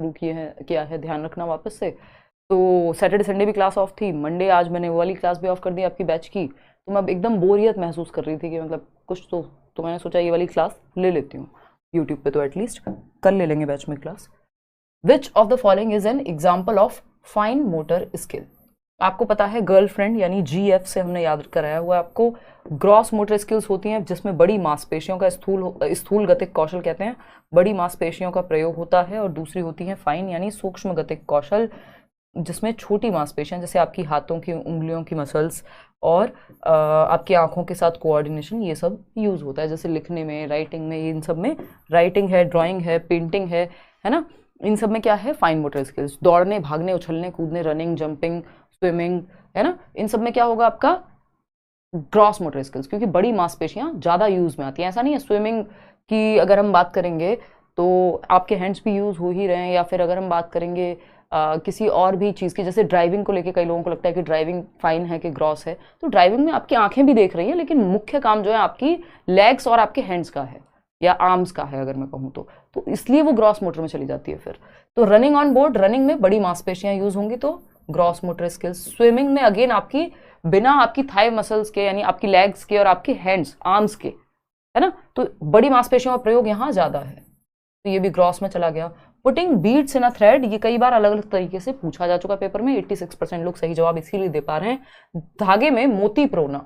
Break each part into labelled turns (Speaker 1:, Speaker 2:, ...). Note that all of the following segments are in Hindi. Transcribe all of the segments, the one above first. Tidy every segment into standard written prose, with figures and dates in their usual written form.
Speaker 1: शुरू किया है, ध्यान रखना वापस से। तो सैटरडे संडे भी क्लास ऑफ थी, मंडे आज मैंने वो वाली क्लास भी ऑफ कर दी आपकी बैच की। तो मैं अब एकदम बोरियत महसूस कर रही थी कि मतलब कुछ तो मैंने सोचा ये वाली क्लास ले लेती हूँ यूट्यूब पे, तो एटलीस्ट कल ले लेंगे बैच में class. Which of the following is an example of fine motor skill? आपको पता है गर्लफ्रेंड यानी GF से हमने याद कराया हुआ है आपको। ग्रॉस मोटर स्किल्स होती हैं जिसमें बड़ी मांसपेशियों का स्थूल गतिक कौशल कहते हैं, बड़ी मांसपेशियों का प्रयोग होता है। और दूसरी होती है फाइन यानी सूक्ष्म गतिक कौशल, जिसमें छोटी मांसपेशियां जैसे आपकी हाथों की उंगलियों की मसल्स और आपकी आंखों के साथ कोऑर्डिनेशन, ये सब यूज होता है। जैसे लिखने में, राइटिंग में, इन सब में, राइटिंग है, ड्राइंग है, पेंटिंग है ना, इन सब में क्या है? Fine motor skills. दौड़ने, भागने, उछलने, कूदने, रनिंग, जंपिंग, स्विमिंग, है ना, इन सब में क्या होगा आपका? ग्रॉस मोटर स्किल्स, क्योंकि बड़ी मांसपेशियां ज्यादा यूज में आती हैं। ऐसा नहीं है स्विमिंग की अगर हम बात करेंगे तो आपके हैंड्स भी यूज हो ही रहे हैं, या फिर अगर हम बात करेंगे किसी और भी चीज़ की, जैसे ड्राइविंग को लेके कई लोगों को लगता है कि ड्राइविंग फाइन है कि ग्रॉस है, तो ड्राइविंग में आपकी आंखें भी देख रही हैं, लेकिन मुख्य काम जो है आपकी लेग्स और आपके हैंड्स का है या आर्म्स का है अगर मैं कहूँ तो इसलिए वो ग्रॉस मोटर में चली जाती है फिर। तो रनिंग ऑन बोर्ड, रनिंग में बड़ी मांसपेशियां यूज होंगी तो ग्रॉस मोटर स्किल्स। स्विमिंग में अगेन आपकी बिना आपकी थाई मसल्स के यानी आपकी लेग्स के और आपके हैंड्स आर्म्स के, है ना, तो बड़ी मांसपेशियों का प्रयोग यहाँ ज्यादा है, तो ये भी ग्रॉस में चला गया। पुटिंग बीड्स इन अ थ्रेड, ये कई बार अलग अलग तरीके से पूछा जा चुका पेपर में, 86% लोग सही जवाब इसीलिए दे पा रहे हैं। धागे में मोती पिरोना,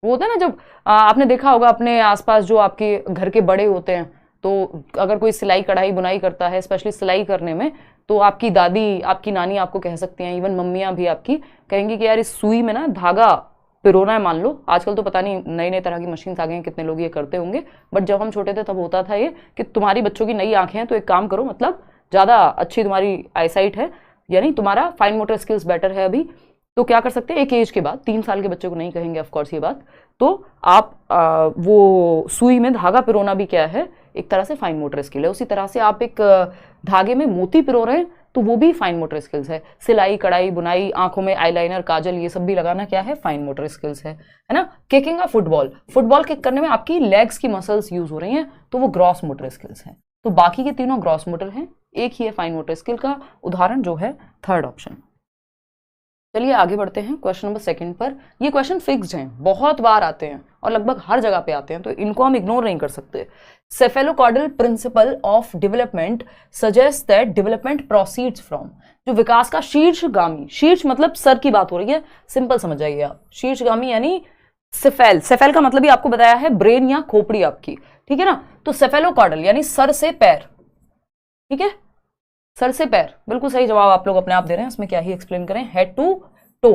Speaker 1: वो होता है ना जब आपने देखा होगा अपने आसपास जो आपके घर के बड़े होते हैं, तो अगर कोई सिलाई कढ़ाई बुनाई करता है, स्पेशली सिलाई करने में, तो आपकी दादी, आपकी नानी आपको कह सकती हैं, इवन मम्मियां भी आपकी कहेंगी कि यार इस सुई में ना धागा पिरोना है, मान लो। आजकल तो पता नहीं नई नई तरह की मशीन आ गई हैं, कितने लोग ये करते होंगे, बट जब हम छोटे थे तब होता था ये कि तुम्हारी बच्चों की नई आंखें हैं तो एक काम करो, मतलब ज़्यादा अच्छी तुम्हारी आईसाइट है, यानी तुम्हारा फाइन मोटर स्किल्स बेटर है अभी, तो क्या कर सकते हैं, एक एज के बाद, 3 साल के बच्चे को नहीं कहेंगे ऑफकोर्स ये बात, तो आप वो सुई में धागा पिरोना भी क्या है, एक तरह से फाइन मोटर स्किल है। उसी तरह से आप एक धागे में मोती पिरो रहे हैं तो वो भी फाइन मोटर स्किल्स है। सिलाई कढ़ाई बुनाई, आंखों में आईलाइनर काजल, ये सब भी लगाना क्या है? फाइन मोटर स्किल्स है ना। किकिंग अ फुटबॉल, फुटबॉल किक करने में आपकी लेग्स की मसल्स यूज हो रही हैं तो वो ग्रॉस मोटर स्किल्स है। तो बाकी के तीनों ग्रॉस मोटर हैं, एक ही है फाइन मोटर स्किल का उदाहरण जो है थर्ड ऑप्शन। चलिए आगे बढ़ते हैं क्वेश्चन नंबर 2 पर। ये क्वेश्चन फिक्स्ड हैं, बहुत बार आते हैं और लगभग हर जगह पे आते हैं, तो इनको हम इग्नोर नहीं कर सकते। Cephalocaudal principle of development suggest that development proceeds from, जो विकास का शीर्षगामी, शीर्ष मतलब सर की बात हो रही है, सिंपल समझ जाइए आप, शीर्षगामी यानी सेफेल, सेफेल का मतलब ही आपको बताया है ब्रेन या खोपड़ी आपकी, ठीक है ना। तो सेफेलोकॉर्डल यानी सर से पैर, ठीक है, सर से पैर, बिल्कुल सही जवाब आप लोग अपने आप दे रहे हैं, इसमें क्या ही एक्सप्लेन करें। Head to toe,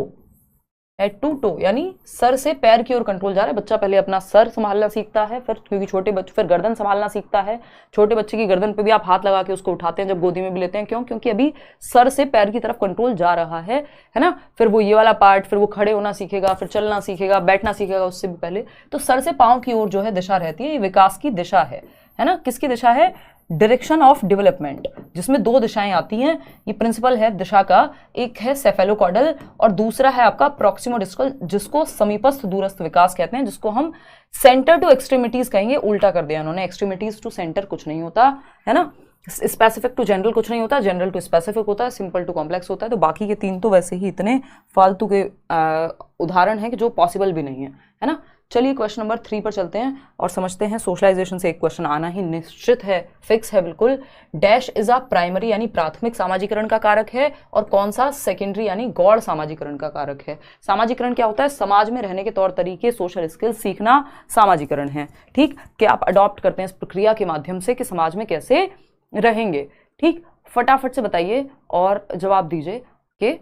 Speaker 1: head to toe यानी सर से पैर की ओर कंट्रोल जा रहा है। बच्चा पहले अपना सर संभालना सीखता है, फिर क्योंकि छोटे बच्चे फिर गर्दन संभालना सीखता है। छोटे बच्चे की गर्दन पे भी आप हाथ लगा के उसको उठाते हैं जब गोदी में भी लेते हैं, क्यों? क्योंकि अभी सर से पैर की तरफ कंट्रोल जा रहा है ना। फिर वो ये वाला पार्ट, फिर वो खड़े होना सीखेगा, फिर चलना सीखेगा, बैठना सीखेगा उससे भी पहले। तो सर से पांव की ओर जो है दिशा रहती है, ये विकास की दिशा है ना। किसकी दिशा है? डायरेक्शन ऑफ डेवलपमेंट, जिसमें 2 दिशाएं आती हैं। ये प्रिंसिपल है दिशा का, एक है सेफेलोकॉर्डल और दूसरा है आपका प्रॉक्सिमोडिस्कल, जिसको समीपस्थ दूरस्थ विकास कहते हैं, जिसको हम सेंटर टू एक्सट्रीमिटीज कहेंगे। उल्टा कर दिया उन्होंने, एक्सट्रीमिटीज टू सेंटर कुछ नहीं होता है ना, स्पेसिफिक टू जनरल कुछ नहीं होता, जनरल टू स्पेसिफिक होता है, सिंपल टू कॉम्प्लेक्स होता है। तो बाकी के 3 तो वैसे ही इतने फालतू के उदाहरण हैं कि जो पॉसिबल भी नहीं है ना। चलिए क्वेश्चन नंबर 3 पर चलते हैं और समझते हैं। सोशलाइजेशन से एक क्वेश्चन आना ही निश्चित है, फिक्स है बिल्कुल। डैश इज अ प्राइमरी यानी प्राथमिक सामाजिकरण का कारक है और कौन सा सेकेंडरी यानी गौड़ सामाजिकरण का कारक है। सामाजिकरण क्या होता है? समाज में रहने के तौर तरीके, सोशल स्किल्स सीखना सामाजिकरण है, ठीक, कि आप अडॉप्ट करते हैं इस प्रक्रिया के माध्यम से कि समाज में कैसे रहेंगे, ठीक। फटाफट से बताइए और जवाब दीजिए कि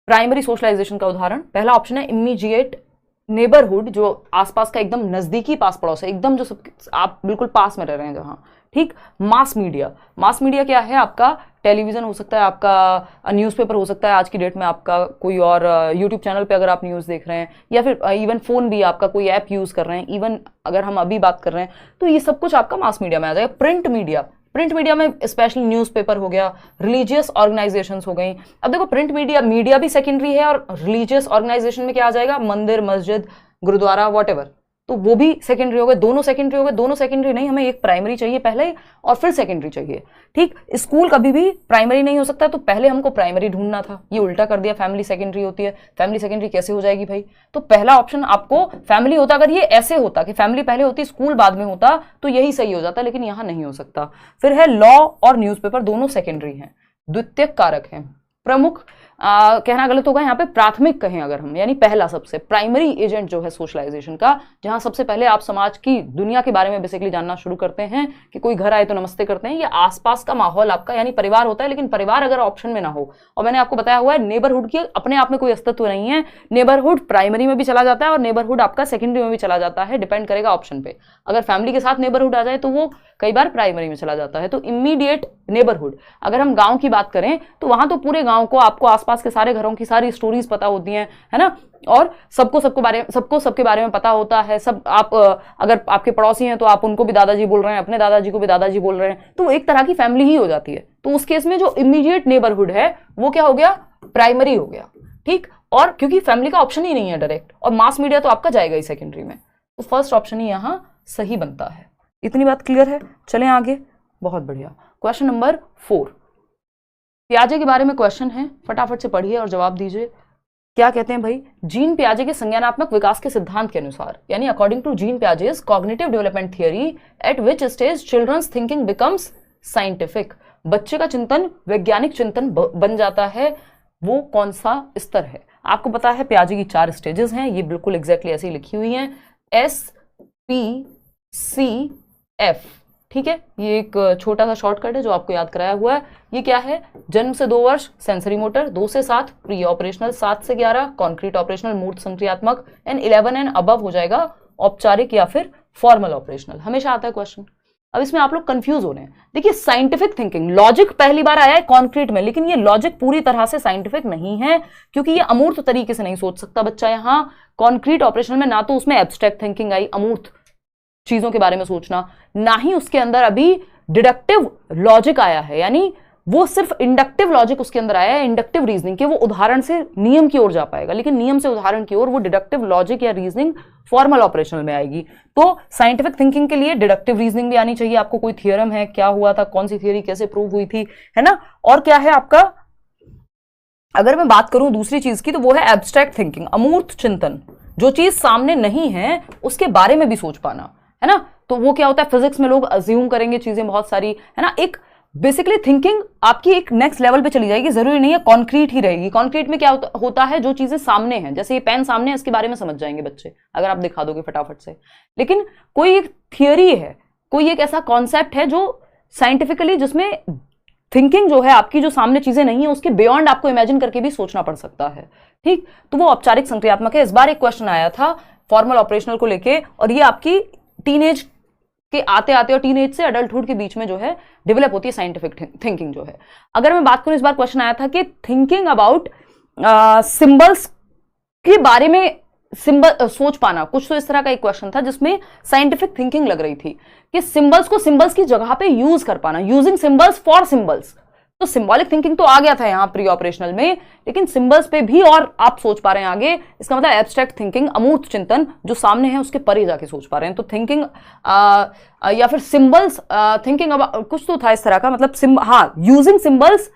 Speaker 1: प्राइमरी सोशलाइजेशन का उदाहरण पहला ऑप्शन है इमीडिएट नेबरहुड, जो आसपास का एकदम नजदीकी पास पड़ोस है, एकदम जो सब आप बिल्कुल पास में रह रहे हैं जहां, ठीक। मास मीडिया, मास मीडिया क्या है? आपका टेलीविजन हो सकता है, आपका न्यूज़पेपर हो सकता है, आज की डेट में आपका कोई और यूट्यूब चैनल पे अगर आप न्यूज़ देख रहे हैं, या फिर इवन फोन भी आपका कोई ऐप यूज़ कर रहे हैं, इवन अगर हम अभी बात कर रहे हैं तो ये सब कुछ आपका मास मीडिया में आ जाएगा। प्रिंट मीडिया, प्रिंट मीडिया में स्पेशली न्यूज़पेपर हो गया, रिलीजियस ऑर्गेनाइजेशंस हो गई। अब देखो प्रिंट मीडिया भी सेकेंडरी है और रिलीजियस ऑर्गेनाइजेशन में क्या आ जाएगा? मंदिर, मस्जिद, गुरुद्वारा, वॉटएवर, तो वो भी सेकेंडरी हो गए, दोनों सेकेंडरी हो गए। दोनों सेकेंडरी नहीं, हमें एक प्राइमरी चाहिए पहले और फिर सेकेंडरी चाहिए। ठीक, स्कूल कभी भी प्राइमरी नहीं हो सकता, तो पहले हमको प्राइमरी ढूंढना था, ये उल्टा कर दिया, फैमिली सेकेंडरी होती है। फैमिली सेकेंडरी कैसे हो जाएगी भाई? तो पहला ऑप्शन आपको फैमिली होता, अगर ये ऐसे होता कि फैमिली पहले होती स्कूल बाद में होता तो यही सही हो जाता, लेकिन यहां नहीं हो सकता। फिर है लॉ और न्यूज़पेपर, दोनों सेकेंडरी हैं, द्वितीयक कारक हैं। प्रमुख कहना गलत होगा, यहाँ पे प्राथमिक कहें अगर हम, यानी पहला सबसे प्राइमरी एजेंट जो है सोशलाइजेशन का, जहां सबसे पहले आप समाज की दुनिया के बारे में बेसिकली जानना शुरू करते हैं कि कोई घर आए तो नमस्ते करते हैं, ये आसपास का माहौल आपका यानी परिवार होता है। लेकिन परिवार अगर ऑप्शन में ना हो, और मैंने आपको बताया हुआ है नेबरहुड की अपने आप में कोई अस्तित्व नहीं है, नेबरहुड प्राइमरी में भी चला जाता है और नेबरहुड आपका सेकेंडरी में भी चला जाता है, डिपेंड करेगा ऑप्शन पे। अगर फैमिली के साथ नेबरहुड आ जाए तो वो कई बार प्राइमरी में चला जाता है। तो इमीडिएट नेबरहुड, अगर हम गांव की बात करें तो वहां तो पूरे गांव को, आपको आसपास के सारे घरों की सारी स्टोरीज पता होती हैं, है ना, और सबको सबके बारे में पता होता है। सब आप अगर आपके पड़ोसी हैं तो आप उनको भी दादाजी बोल रहे हैं, अपने दादाजी को भी दादाजी बोल रहे हैं, तो वो एक तरह की फैमिली ही हो जाती है। तो उस केस में जो इमीडिएट नेबरहुड है वो क्या हो गया? प्राइमरी हो गया। ठीक, और क्योंकि फैमिली का ऑप्शन ही नहीं है डायरेक्ट, और मास मीडिया तो आपका जाएगा ही सेकेंडरी में, तो फर्स्ट ऑप्शन ही यहां सही बनता है। इतनी बात क्लियर है? चलें आगे। बहुत बढ़िया। क्वेश्चन नंबर 4, पियाजे के बारे में क्वेश्चन है, फटाफट से पढ़िए और जवाब दीजिए। क्या कहते हैं भाई? जीन पियाजे के संज्ञानात्मक विकास के सिद्धांत के अनुसार, यानी according to Jean Piaget's cognitive development theory, at which stage children's thinking becomes scientific, बच्चे का चिंतन वैज्ञानिक चिंतन बन जाता है, वो कौन सा स्तर है? आपको पता है पियाजे की 4 स्टेजेस हैं, ये बिल्कुल एग्जैक्टली ऐसे ही लिखी हुई हैं, SPCF। ठीक है, ये एक छोटा सा शॉर्टकट है जो आपको याद कराया हुआ है। ये क्या है? जन्म से 2 वर्ष सेंसरी मोटर, 2 से 7 प्री ऑपरेशनल, 7 से 11 कॉन्क्रीट ऑपरेशनल मूर्त संक्रियात्मक, एंड 11 एंड अबव हो जाएगा औपचारिक या फिर फॉर्मल ऑपरेशनल। हमेशा आता है क्वेश्चन। अब इसमें आप लोग कंफ्यूज हो रहे हैं। देखिए, साइंटिफिक थिंकिंग, लॉजिक पहली बार आया है कॉन्क्रीट में, लेकिन ये लॉजिक पूरी तरह से साइंटिफिक नहीं है, क्योंकि ये अमूर्त तरीके से नहीं सोच सकता बच्चा। यहाँ कॉन्क्रीट ऑपरेशनल में ना तो उसमें एब्स्ट्रैक्ट थिंकिंग आई, अमूर्त चीजों के बारे में सोचना, ना ही उसके अंदर अभी डिडक्टिव लॉजिक आया है, यानी वो सिर्फ इंडक्टिव लॉजिक उसके अंदर आया है, इंडक्टिव रीजनिंग के, वो उदाहरण से नियम की ओर जा पाएगा, लेकिन नियम से उदाहरण की ओर वो डिडक्टिव लॉजिक या रीजनिंग फॉर्मल ऑपरेशनल में आएगी। तो साइंटिफिक थिंकिंग के लिए डिडक्टिव रीजनिंग भी आनी चाहिए। आपको कोई थियरम है, क्या हुआ था, कौन सी थियरी कैसे प्रूव हुई थी, है ना, और क्या है आपका, अगर मैं बात करूं दूसरी चीज की तो वो है एब्स्ट्रैक्ट थिंकिंग, अमूर्त चिंतन, जो चीज सामने नहीं है उसके बारे में भी सोच पाना, है ना। तो वो क्या होता है, फिजिक्स में लोग अज्यूम करेंगे चीजें बहुत सारी, है ना, एक बेसिकली थिंकिंग आपकी एक नेक्स्ट लेवल पे चली जाएगी, जरूरी नहीं है कॉन्क्रीट ही रहेगी। कॉन्क्रीट में क्या होता है, जो चीजें सामने हैं, जैसे ये पेन सामने है, इसके बारे में समझ जाएंगे बच्चे अगर आप दिखा दोगे फटाफट से। लेकिन कोई एक थियरी है, कोई एक ऐसा कॉन्सेप्ट है जो साइंटिफिकली, जिसमें थिंकिंग जो है आपकी, जो सामने चीजें नहीं है उसके बियॉन्ड आपको इमेजिन करके भी सोचना पड़ सकता है। ठीक, तो वो औपचारिक संक्रियात्मक है। इस बार एक क्वेश्चन आया था फॉर्मल ऑपरेशनल को लेके, और ये आपकी टीनेज के आते आते और टीनेज से अडल्टहुड के बीच में जो है डेवलप होती है साइंटिफिक थिंकिंग जो है। अगर मैं बात करूं, इस बार क्वेश्चन आया था कि थिंकिंग अबाउट सिंबल्स के बारे में, सिंबल सोच पाना, कुछ तो इस तरह का एक क्वेश्चन था जिसमें साइंटिफिक थिंकिंग लग रही थी कि सिंबल्स को सिंबल्स की जगह पे यूज कर पाना, यूजिंग सिंबल्स फॉर सिंबल्स। तो सिंबॉलिक थिंकिंग तो आ गया था यहाँ प्री ऑपरेशनल में, लेकिन सिंबल्स पे भी और आप सोच पा रहे हैं आगे। इसका मतलब एब्स्ट्रैक्ट थिंकिंग, अमूर्त चिंतन, जो सामने है उसके परे जाके सोच पा रहे हैं। तो थिंकिंग या फिर सिंबल्स थिंकिंग, अब कुछ तो था इस तरह का, मतलब हाँ, using symbols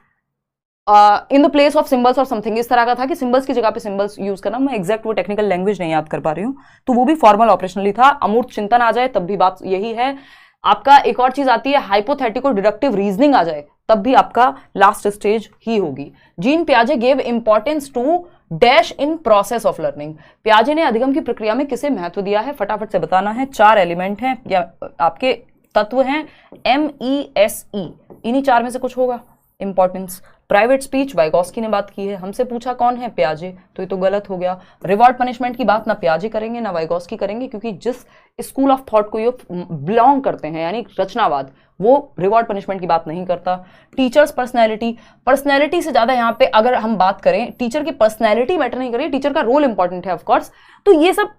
Speaker 1: in the place of symbols और समथिंग, इस तरह का था कि सिंबल्स की जगह पे सिंबल्स यूज करना। मैं एग्जैक्ट वो टेक्निकल लैंग्वेज नहीं याद कर पा रही हूँ, तो वो भी फॉर्मल ऑपरेशनली था। अमूर्त चिंतन आ जाए तब भी बात यही है। आपका एक और चीज आती है, हाइपोथेटिकल डिडक्टिव रीजनिंग आ जाए तब भी आपका लास्ट स्टेज ही होगी। जीन पियाजे gave importance to dash in process of learning, पियाजे ने अधिगम की प्रक्रिया में किसे महत्व दिया है, फटाफट से बताना है। 4 एलिमेंट हैं या आपके तत्व हैं, MESE, इन्हीं 4 में से कुछ होगा। इंपॉर्टेंस, प्राइवेट स्पीच, वाइगॉस्की ने बात की है, हमसे पूछा कौन है, पियाजे, तो ये तो गलत हो गया। रिवॉर्ड पनिशमेंट की बात ना पियाजे करेंगे ना वाइगॉस्की करेंगे, क्योंकि जिस स्कूल ऑफ थॉट को ये बिलोंग करते हैं, यानी रचनावाद, वो रिवॉर्ड पनिशमेंट की बात नहीं करता। टीचर्स पर्सनैलिटी, पर्सनैलिटी से ज्यादा यहाँ पे अगर हम बात करें, टीचर की पर्सनैलिटी मैटर नहीं करेगी, टीचर का रोल इंपॉर्टेंट है ऑफकोर्स। तो ये सब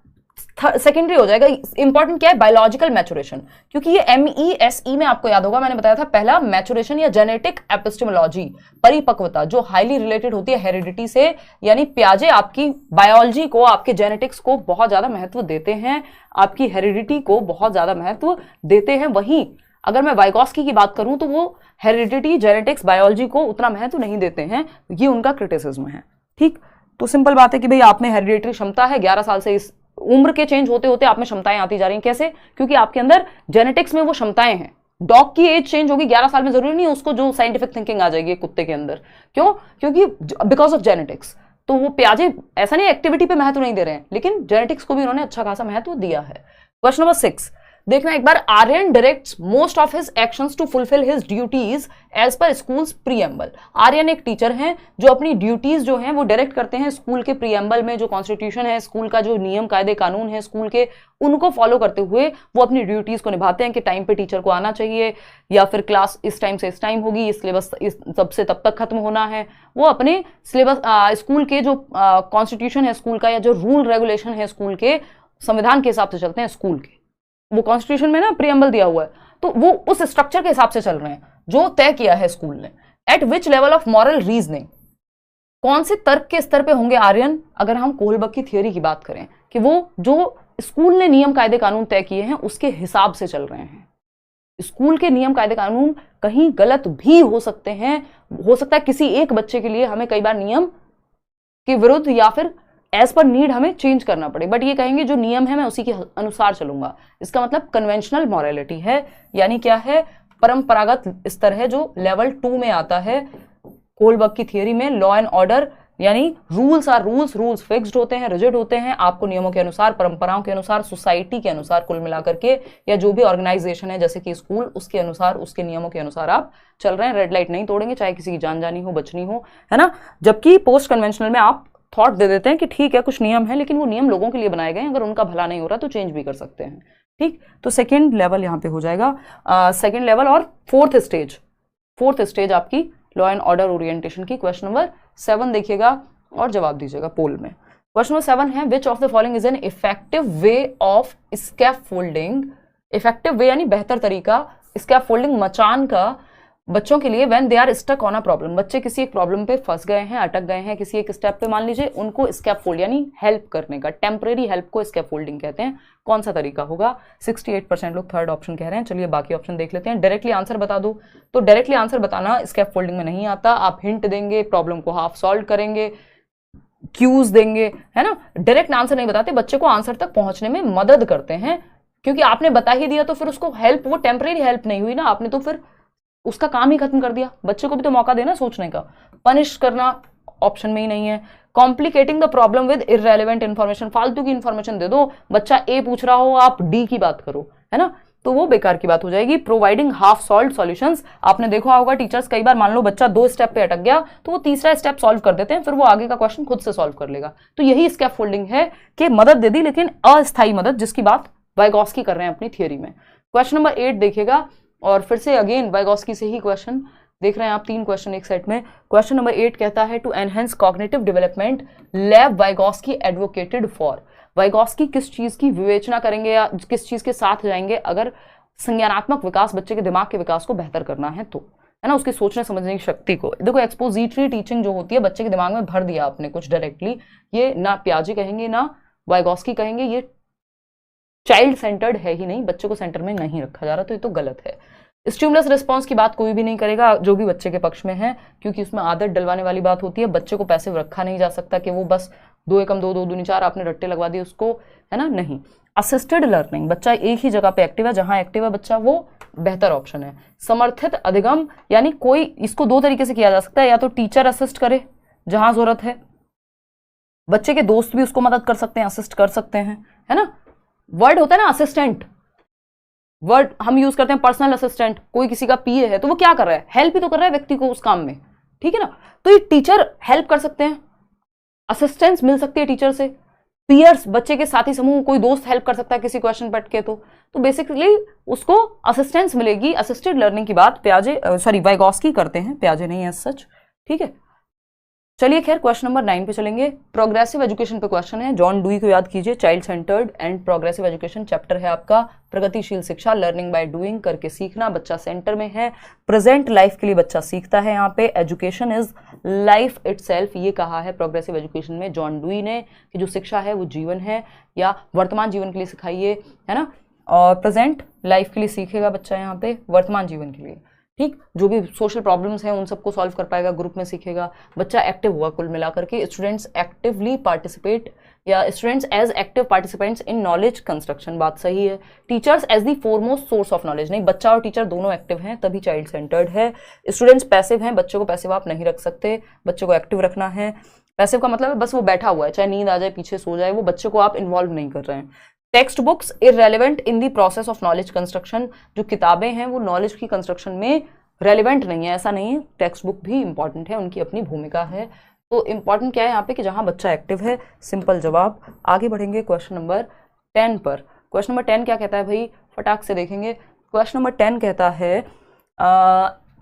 Speaker 1: सेकेंडरी हो जाएगा। इंपॉर्टेंट क्या है, बायोलॉजिकल मैचुरेशन, क्योंकि ये MESE में आपको याद होगा मैंने बताया था पहला, मैचुरेशन या जेनेटिक एपिस्टेमोलॉजी, परिपक्वता, जो हाईली रिलेटेड होती है हेरिडिटी से, यानी पियाजे आपकी बायोलॉजी को, आपके जेनेटिक्स को बहुत ज्यादा महत्व देते हैं, आपकी हेरिडिटी को बहुत ज्यादा महत्व देते हैं। वहीं अगर मैं वाइगॉस्की की बात करूं तो वो हेरिडिटी, जेनेटिक्स, बायोलॉजी को उतना महत्व नहीं देते हैं, ये उनका क्रिटिसिज्म है। ठीक, तो सिंपल बात है कि भाई आप में हेरिडिटरी क्षमता है, 11 साल से इस उम्र के चेंज होते होते आप में क्षमताएं आती जा रही हैं। कैसे? क्योंकि आपके अंदर जेनेटिक्स में वो क्षमताएं हैं। डॉग की एज चेंज होगी 11 साल में, जरूरी नहीं है उसको जो साइंटिफिक थिंकिंग आ जाएगी कुत्ते के अंदर। क्यों? क्योंकि बिकॉज ऑफ जेनेटिक्स। तो वो पियाजे ऐसा नहीं एक्टिविटी पे महत्व नहीं दे रहे हैं, लेकिन जेनेटिक्स को भी उन्होंने अच्छा खासा महत्व दिया है। क्वेश्चन नंबर 6 देखना एक बार, Aryan directs most of his actions to fulfil his duties as per school's preamble. Aryan एक टीचर हैं जो अपनी ड्यूटीज जो हैं वो डायरेक्ट करते हैं स्कूल के प्रीएम्बल में, जो कॉन्स्टिट्यूशन है स्कूल का, जो नियम कायदे कानून है स्कूल के, उनको फॉलो करते हुए वो अपनी ड्यूटीज को निभाते हैं कि टाइम पे टीचर को आना चाहिए, या फिर क्लास इस टाइम से इस टाइम होगी, सिलेबस तब से तब तक खत्म होना है। वो अपने सिलेबस स्कूल के जो कॉन्स्टिट्यूशन है स्कूल का, या जो रूल रेगुलेशन है स्कूल के, संविधान के हिसाब से चलते हैं स्कूल के। वो कॉन्स्टिट्यूशन में ना प्रीएम्बल दिया हुआ है, तो वो उस स्ट्रक्चर के हिसाब से चल रहे हैं जो तय किया है स्कूल ने। Eight which level of moral reasoning, कौन से तर्क के स्तर पे होंगे आर्यन? अगर हम कोहलबर्ग की थियोरी की बात करें कि वो जो स्कूल ने नियम कायदे कानून तय किए हैं उसके हिसाब से चल रहे हैं। स्कूल के नियम कायदे कानून कहीं गलत भी हो सकते हैं, हो सकता है किसी एक बच्चे के लिए हमें कई बार नियम के विरुद्ध या फिर एज पर नीड हमें चेंज करना पड़े, बट ये कहेंगे जो नियम है मैं उसी के अनुसार चलूंगा। इसका मतलब कन्वेंशनल मॉरलिटी है, यानी क्या है, परंपरागत स्तर है, जो लेवल 2 में आता है कोहलबर्ग की थियरी में। लॉ एंड ऑर्डर, यानी rules are rules, rules fixed होते हैं, रिजिड होते हैं, आपको नियमों के अनुसार, परंपराओं के अनुसार, सोसाइटी के अनुसार कुल मिलाकर के, या जो भी ऑर्गेनाइजेशन है जैसे कि स्कूल, उसके अनुसार, उसके नियमों के अनुसार आप चल रहे हैं। रेड लाइट नहीं तोड़ेंगे, चाहे किसी की जान जानी हो, बचनी हो, है ना। जबकि पोस्ट कन्वेंशनल में आप थॉट दे देते हैं कि ठीक है कुछ नियम है, लेकिन वो नियम लोगों के लिए बनाए गए हैं, अगर उनका भला नहीं हो रहा तो चेंज भी कर सकते हैं। ठीक, तो सेकेंड लेवल यहाँ पे हो जाएगा, सेकेंड लेवल। और फोर्थ स्टेज आपकी लॉ एंड ऑर्डर ओरिएंटेशन की। क्वेश्चन नंबर 7 देखिएगा और जवाब दीजिएगा पोल में। क्वेश्चन नंबर 7 है, which of the following is an effective way of scaffolding. Effective way यानी बेहतर तरीका, स्कैफोल्डिंग मचान का बच्चों के लिए when they are stuck on a problem. बच्चे किसी एक प्रॉब्लम पे फंस गए हैं, अटक गए हैं किसी एक स्टेप पे, मान लीजिए, उनको स्कैफोल्ड यानी हेल्प करने का, टेम्परेरी हेल्प को स्कैफोल्डिंग कहते हैं। कौन सा तरीका होगा? 68% लोग थर्ड ऑप्शन कह रहे हैं। चलिए बाकी ऑप्शन देख लेते हैं। डायरेक्टली आंसर बता दो, तो डायरेक्टली आंसर बताना स्कैफोल्डिंग में नहीं आता। आप हिंट देंगे, प्रॉब्लम को हाफ सॉल्व करेंगे, क्यूज देंगे, है ना। डायरेक्ट आंसर नहीं बताते, बच्चे को आंसर तक पहुंचने में मदद करते हैं, क्योंकि आपने बता ही दिया तो फिर उसको हेल्प, वो टेम्परेरी हेल्प नहीं हुई ना, आपने तो फिर उसका काम ही खत्म कर दिया। बच्चे को भी तो मौका देना सोचने का। पनिश करना ऑप्शन में ही नहीं है। Complicating the problem with irrelevant information, फालतू की इन्फॉर्मेशन दे दो, बच्चा ए पूछ रहा हो आप डी की बात करो, है ना, तो वो बेकार की बात हो जाएगी। प्रोवाइडिंग हाफ सॉल्व सॉल्यूशंस, आपने देखा होगा टीचर्स कई बार, मान लो बच्चा 2 स्टेप पे अटक गया तो वो तीसरा स्टेप सॉल्व कर देते हैं, फिर वो आगे का क्वेश्चन खुद से सॉल्व कर लेगा। तो यही स्कैफोल्डिंग है कि मदद दे दी, लेकिन अस्थायी मदद, जिसकी बात वाइगॉस्की कर रहे हैं अपनी थियोरी में। क्वेश्चन नंबर 8 देखिएगा, और फिर से अगेन वाइगॉस्की से ही क्वेश्चन देख रहे हैं आप, 3 क्वेश्चन एक सेट में। क्वेश्चन नंबर 8 कहता है, टू एनहेंस कॉग्निटिव डेवलपमेंट लेव वाइगॉस्की एडवोकेटेड फॉर। वाइगॉस्की किस चीज की विवेचना करेंगे या किस चीज के साथ जाएंगे अगर संज्ञानात्मक विकास, बच्चे के दिमाग के विकास को बेहतर करना है तो, है ना, उसकी सोचने समझने की शक्ति को। देखो एक्सपोजिटरी टीचिंग जो होती है, बच्चे के दिमाग में भर दिया आपने कुछ डायरेक्टली, ये ना पियाजे कहेंगे ना वाइगॉस्की कहेंगे, ये चाइल्ड सेंटर्ड है ही नहीं, बच्चे को सेंटर में नहीं रखा जा रहा, तो ये तो गलत है। स्टिमुलस रिस्पॉन्स की बात कोई भी नहीं करेगा जो भी बच्चे के पक्ष में है, क्योंकि उसमें आदत डलवाने वाली बात होती है। बच्चे को पैसिव रखा नहीं जा सकता कि वो बस 2 एकम 2 2 दूनी 4 आपने रट्टे लगवा दिए उसको, है ना, नहीं। असिस्टेड लर्निंग, बच्चा एक ही जगह पे एक्टिव है, जहां एक्टिव है बच्चा वो बेहतर ऑप्शन है। समर्थित अधिगम, यानी कोई, इसको 2 तरीके से किया जा सकता है, या तो टीचर असिस्ट करे जहां जरूरत है, बच्चे के दोस्त भी उसको मदद कर सकते हैं, असिस्ट कर सकते हैं, है ना। वर्ड होता है ना असिस्टेंट, वर्ड हम यूज करते हैं पर्सनल असिस्टेंट, कोई किसी का पीए है तो वो क्या कर रहा है, हेल्प ही तो कर रहा है व्यक्ति को उस काम में, ठीक है ना। तो ये टीचर हेल्प कर सकते हैं, असिस्टेंस मिल सकती है टीचर से। पीयर्स, बच्चे के साथी समूह, कोई दोस्त हेल्प कर सकता है किसी क्वेश्चन पट के, तो बेसिकली उसको असिस्टेंस मिलेगी। असिस्टेड लर्निंग की बात पियाजे वाइगॉस्की करते हैं, पियाजे नहीं है सच, ठीक है। चलिए खैर क्वेश्चन नंबर 9 पे चलेंगे। प्रोग्रेसिव एजुकेशन पे क्वेश्चन है, जॉन डुई को याद कीजिए। Child centred and progressive education chapter है आपका। प्रगतिशील शिक्षा, लर्निंग बाय डूइंग, करके सीखना, बच्चा सेंटर में है। प्रेजेंट लाइफ के लिए बच्चा सीखता है। यहाँ पे एजुकेशन इज लाइफ इटसेल्फ, ये कहा है प्रोग्रेसिव एजुकेशन में जॉन डुई ने कि जो शिक्षा है वो जीवन है या वर्तमान जीवन के लिए सिखाइए, है ना। और प्रेजेंट लाइफ के लिए सीखेगा बच्चा, यहाँ पे वर्तमान जीवन के लिए, ठीक। जो भी सोशल प्रॉब्लम्स हैं उन सबको सॉल्व कर पाएगा, ग्रुप में सीखेगा। बच्चा एक्टिव हुआ कुल मिलाकर के, स्टूडेंट्स एक्टिवली पार्टिसिपेट या students as active participants in knowledge construction, बात सही है। Teachers as the foremost source of knowledge, नहीं, बच्चा और टीचर दोनों एक्टिव हैं तभी चाइल्ड सेंटर्ड है। स्टूडेंट्स पैसिव हैं, बच्चों को पैसिव आप नहीं रख सकते, बच्चों को एक्टिव रखना है। पैसिव का मतलब है बस वो बैठा हुआ है, चाहे नींद आ जाए पीछे सो जाए, वो बच्चे को आप इन्वॉल्व नहीं कर रहे हैं। Text books irrelevant in the process of knowledge construction, जो किताबें हैं वो नॉलेज की कंस्ट्रक्शन में रेलिवेंट नहीं है, ऐसा नहीं है, टेक्स्ट बुक भी इंपॉर्टेंट है, उनकी अपनी भूमिका है। तो इंपॉर्टेंट क्या है यहाँ पे कि जहाँ बच्चा एक्टिव है, सिंपल जवाब। आगे बढ़ेंगे क्वेश्चन नंबर 10 पर। क्वेश्चन नंबर 10 क्या कहता है भाई, फटाक से देखेंगे। क्वेश्चन नंबर 10 कहता है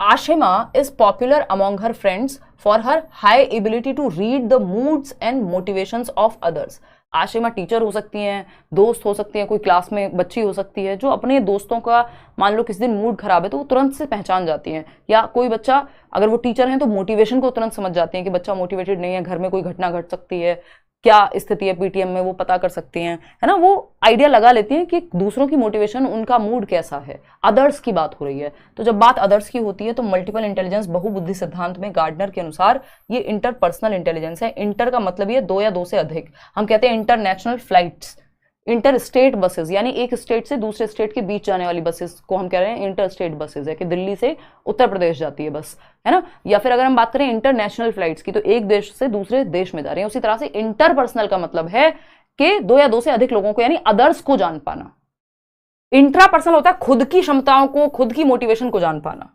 Speaker 1: Ashima is popular among her friends for her high ability to read the moods and motivations of others. Ashima teacher हो सकती हैं, दोस्त हो सकती हैं, कोई क्लास में बच्ची हो सकती है जो अपने दोस्तों का मान लो किसी दिन मूड खराब है तो वो तुरंत से पहचान जाती हैं, या कोई बच्चा अगर वो टीचर हैं तो मोटिवेशन को तुरंत समझ जाती हैं कि बच्चा मोटिवेटेड नहीं है, घर में कोई घटना घट सकती है, क्या स्थिति है पीटीएम में, वो पता कर सकती हैं, है ना। वो आइडिया लगा लेती हैं कि दूसरों की मोटिवेशन, उनका मूड कैसा है। अदर्स की बात हो रही है, तो जब बात अदर्स की होती है तो मल्टीपल इंटेलिजेंस बहुबुद्धि सिद्धांत में गार्डनर के अनुसार ये इंटरपर्सनल इंटेलिजेंस है। इंटर का मतलब ये दो या दो से अधिक, हम कहते हैं international flights, inter state buses, यानी एक स्टेट से दूसरे स्टेट के बीच जाने वाली बसेस को हम कह रहे हैं इंटर स्टेट बसेस, है कि दिल्ली से उत्तर प्रदेश जाती है बस, है ना। या फिर अगर हम बात करें इंटरनेशनल फ्लाइट्स की तो एक देश से दूसरे देश में जा रहे हैं। उसी तरह से इंटरपर्सनल का मतलब है कि दो या दो से अधिक लोगों को, यानी अदर्स को जान पाना। इंट्रापर्सनल होता है खुद की क्षमताओं को, खुद की मोटिवेशन को जान पाना,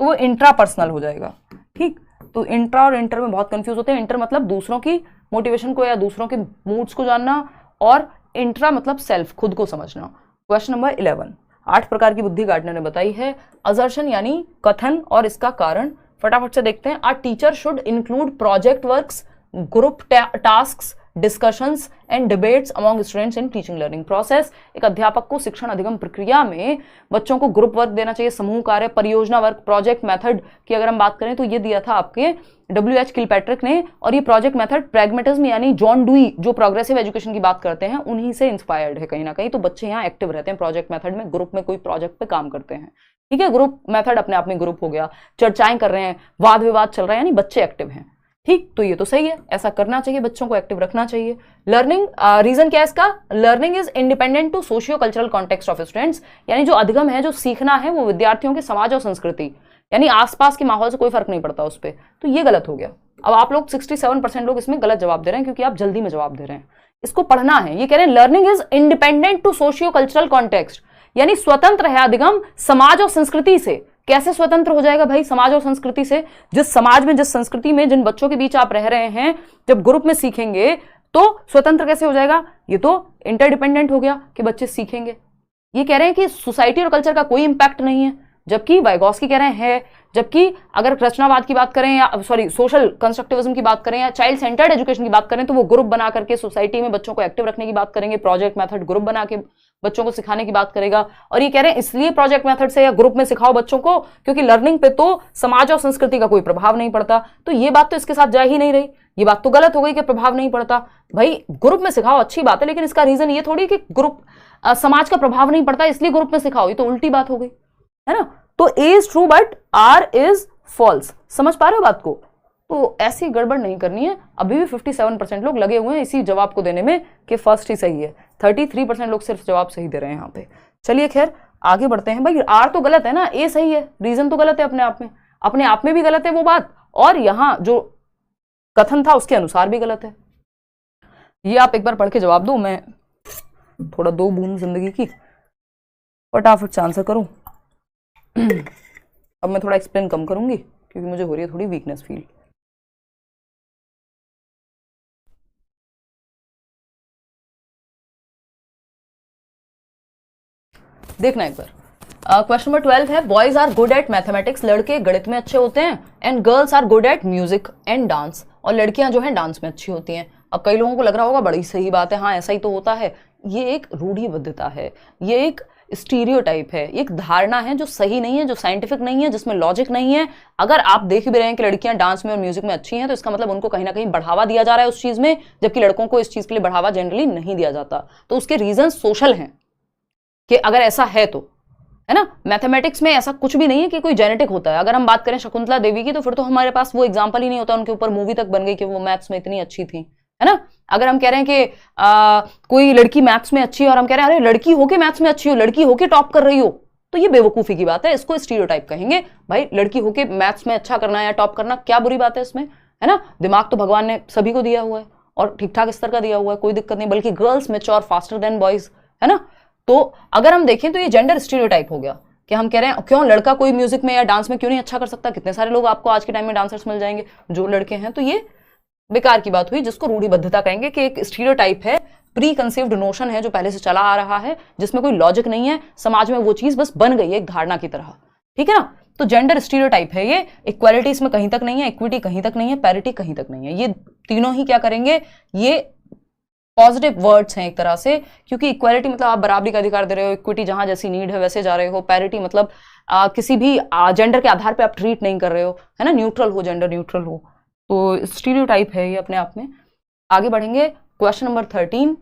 Speaker 1: तो वो इंट्रापर्सनल हो जाएगा, ठीक। तो इंट्रा और इंटर में बहुत कंफ्यूज होते हैं। इंटर मतलब दूसरों की मोटिवेशन को या दूसरों के मूड्स को जानना, और इंट्रा मतलब सेल्फ, खुद को समझना। क्वेश्चन नंबर 11, 8 प्रकार की बुद्धि गार्डनर ने बताई है। असर्शन यानी कथन और इसका कारण, फटाफट से देखते हैं। अ teacher should include project works, group tasks, discussions and debates among students in teaching learning process. एक अध्यापक को शिक्षण अधिगम प्रक्रिया में बच्चों को ग्रुप वर्क देना चाहिए, समूह कार्य, परियोजना वर्क। प्रोजेक्ट मेथड की अगर हम बात करें तो ये दिया था आपके W.H. किलपैट्रिक ने, और ये प्रोजेक्ट मेथड प्रैग्मेटिज्म यानी जॉन डुई जो प्रोग्रेसिव एजुकेशन की बात करते हैं उन्हीं से इंस्पायर्ड है कहीं ना कहीं। तो बच्चे यहाँ एक्टिव रहते हैं प्रोजेक्ट मेथड में, ग्रुप में कोई प्रोजेक्ट पे काम करते हैं, ठीक है। ग्रुप मेथड अपने आप में ग्रुप हो गया, चर्चाएं कर रहे हैं, वाद विवाद चल रहा है, यानी बच्चे एक्टिव हैं, ठीक। तो ये तो सही है, ऐसा करना चाहिए, बच्चों को एक्टिव रखना चाहिए। लर्निंग, रीजन क्या है इसका, learning is independent to socio cultural context of students, यानी जो अधिगम है, जो सीखना है, वो विद्यार्थियों के समाज और संस्कृति यानी आसपास के माहौल से कोई फर्क नहीं पड़ता उस पर। तो ये गलत हो गया। अब आप लोग 67% लोग इसमें गलत जवाब दे रहे हैं क्योंकि आप जल्दी में जवाब दे रहे हैं। इसको पढ़ना है, ये कह रहे हैं learning is independent to socio cultural context, यानी स्वतंत्र है अधिगम समाज और संस्कृति से। कैसे स्वतंत्र हो जाएगा भाई समाज और संस्कृति से? जिस समाज में, जिस संस्कृति में, जिन बच्चों के बीच आप रह रहे हैं, जब ग्रुप में सीखेंगे तो स्वतंत्र कैसे हो जाएगा? ये तो इंटरडिपेंडेंट हो गया कि बच्चे सीखेंगे। ये कह रहे हैं कि सोसाइटी और कल्चर का कोई इंपैक्ट नहीं है, जबकि वाइगॉस्की कह रहे हैं जबकि अगर रचनावाद की बात करें या सोशल कंस्ट्रक्टिविज्म की बात करें या चाइल्ड सेंटर्ड एजुकेशन की बात करें तो वो ग्रुप बना करके सोसाइटी में बच्चों को एक्टिव रखने की बात करेंगे, प्रोजेक्ट मेथड ग्रुप बना के बच्चों को सिखाने की बात करेगा। और ये कह रहे हैं इसलिए प्रोजेक्ट मेथड से या ग्रुप में सिखाओ बच्चों को क्योंकि लर्निंग पे तो समाज और संस्कृति का कोई प्रभाव नहीं पड़ता। तो ये बात तो इसके साथ जा ही नहीं रही, ये बात तो गलत हो गई कि प्रभाव नहीं पड़ता। भाई ग्रुप में सिखाओ अच्छी बात है, लेकिन इसका रीजन ये थोड़ी कि ग्रुप समाज का प्रभाव नहीं पड़ता इसलिए ग्रुप में सिखाओ, ये तो उल्टी बात हो गई, है ना। तो A is true but R is false. समझ पा रहे हो बात को? तो ऐसी गड़बड़ नहीं करनी है। अभी भी 57% लोग लगे हुए हैं इसी जवाब को देने में कि फर्स्ट ही सही है, 33% लोग सिर्फ जवाब सही दे रहे हैं यहाँ पे। चलिए खैर आगे बढ़ते हैं। भाई आर तो गलत है ना, ए सही है, रीजन तो गलत है अपने आप में भी गलत है वो बात, और यहाँ जो कथन था उसके अनुसार भी गलत है। ये आप एक बार पढ़ के जवाब दो, मैं थोड़ा दो बूंद जिंदगी की फटाफट से आंसर करूं। अब मैं थोड़ा एक्सप्लेन कम करूंगी क्योंकि मुझे हो रही है थोड़ी वीकनेस फील। देखना एक बार। क्वेश्चन नंबर 12 है boys are good at mathematics, लड़के गणित में अच्छे होते हैं, and girls are good at music and dance. और लड़कियां जो है डांस में अच्छी होती हैं। अब कई लोगों को लग रहा होगा बड़ी सही बात है, हाँ ऐसा ही तो होता है। ये एक रूढ़िबद्धता है, ये एक स्टीरियोटाइप है, एक धारणा है जो सही नहीं है, जो साइंटिफिक नहीं है, जिसमें लॉजिक नहीं है। अगर आप देख भी रहे हैं कि लड़कियां डांस में और म्यूजिक में अच्छी हैं, तो इसका मतलब उनको कहीं ना कहीं बढ़ावा दिया जा रहा है उस चीज में, जबकि लड़कों को इस चीज के लिए बढ़ावा जनरली नहीं दिया जाता। तो उसके रीजन सोशल हैं कि अगर ऐसा है तो, है ना। मैथमेटिक्स में ऐसा कुछ भी नहीं है कि कोई जेनेटिक होता है। अगर हम बात करें शकुंतला देवी की, तो फिर तो हमारे पास वो एग्जाम्पल ही नहीं होता, उनके ऊपर मूवी तक बन गई कि वो मैथ्स में इतनी अच्छी थी, है ना। अगर हम कह रहे हैं कि कोई लड़की मैथ्स में अच्छी है और हम कह रहे हैं अरे लड़की होके मैथ्स में अच्छी हो, लड़की होके टॉप कर रही हो, तो ये बेवकूफी की बात है, इसको स्टीरियोटाइप कहेंगे। भाई लड़की होके मैथ्स में अच्छा करना या टॉप करना क्या बुरी बात है इसमें, है ना। दिमाग तो भगवान ने सभी को दिया हुआ है और ठीक ठाक स्तर का दिया हुआ है, कोई दिक्कत नहीं, बल्कि girls mature faster than boys, है ना। तो अगर हम देखें तो ये जेंडर स्टीरियोटाइप हो गया कि हम कह रहे हैं क्यों लड़का कोई म्यूजिक में या डांस में क्यों नहीं अच्छा कर सकता। कितने सारे लोग आपको आज के टाइम में डांसर्स मिल जाएंगे जो लड़के हैं। तो ये बेकार की बात हुई, जिसको रूढ़िबद्धता कहेंगे, कि एक स्टीरियोटाइप है, प्री कंसीव्ड नोशन है जो पहले से चला आ रहा है, जिसमें कोई लॉजिक नहीं है। समाज में वो चीज बस बन गई है एक धारणा की तरह, ठीक है ना। तो जेंडर स्टीरियोटाइप है ये। इक्वालिटी इसमें कहीं तक नहीं है, इक्विटी कहीं तक नहीं है, पैरिटी कहीं तक नहीं है। ये तीनों ही क्या करेंगे, ये पॉजिटिव वर्ड्स हैं एक तरह से, क्योंकि इक्वालिटी मतलब आप बराबरी का अधिकार दे रहे हो, इक्विटी जहां जैसी नीड है वैसे जा रहे हो, पैरिटी मतलब किसी भी जेंडर के आधार पे आप ट्रीट नहीं कर रहे हो, है ना, न्यूट्रल हो, जेंडर न्यूट्रल हो। तो स्टीरियोटाइप है ये अपने आप में। आगे बढ़ेंगे, क्वेश्चन नंबर 13,